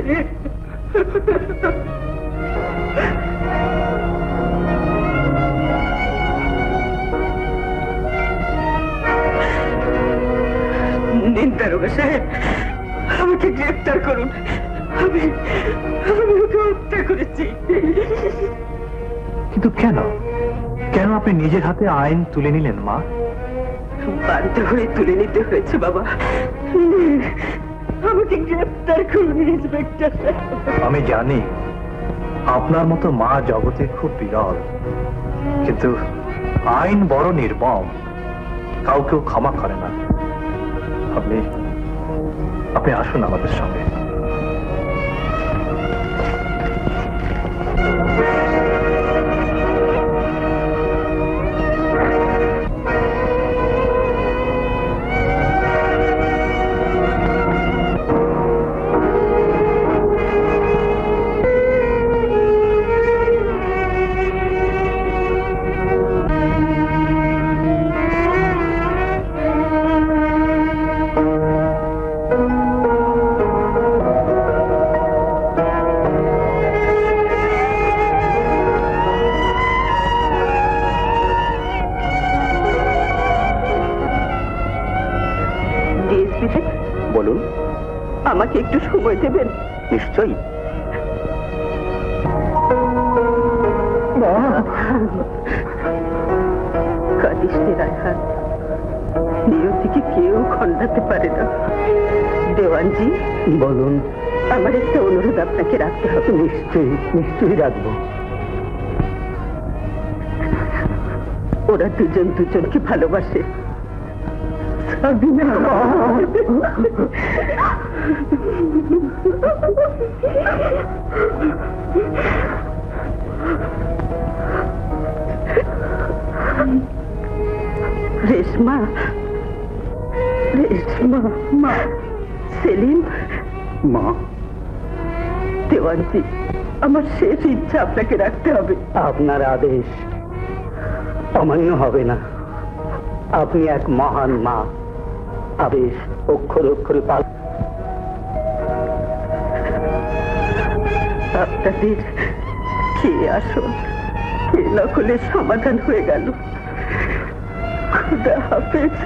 দারোগা সাহেব, আমাকে গ্রেফতার করুন। আমি ওকে হত্যা করেছি। কিন্তু কেন কেন আপনি নিজের হাতে আইন তুলে নিলেন মা? বাধ্য হয়ে তুলে নিতে হয়েছে বাবা। আমাকে গ্রেফতার করুন ইন্সপেক্টর। আমি জানি আপনার মতো মা জগতে খুব বিরল, কিন্তু আইন বড় নির্মম, কাউকেও ক্ষমা করে না। আপনি আসুন আমাদের সঙ্গে। বলুন। আমাকে একটু সময় দেবেন? নিশ্চয়ই। কাঁদিস নে রায়হান, নিয়তিকে কেউ খণ্ডাতে পারে না। দেওয়ানজি বলুন। আমার একটা অনুরোধ আপনাকে রাখতে হবে। নিশ্চয়ই নিশ্চয়ই রাখবো। ওরা দুজন দুজনকে ভালোবাসে। রেশমা, রেশমা, মা, সেলিম, মা, দেওয়ানজি, আমার শেষ ইচ্ছা আপনাকে রাখতে হবে। আপনার আদেশ অমান্য হবে না। আপনি এক মহান মা, আদেশ অক্ষরে অক্ষরে পাল। আপনাদের কে আসল কে নকলের সমাধান হয়ে গেল। খুদা হাফেজ।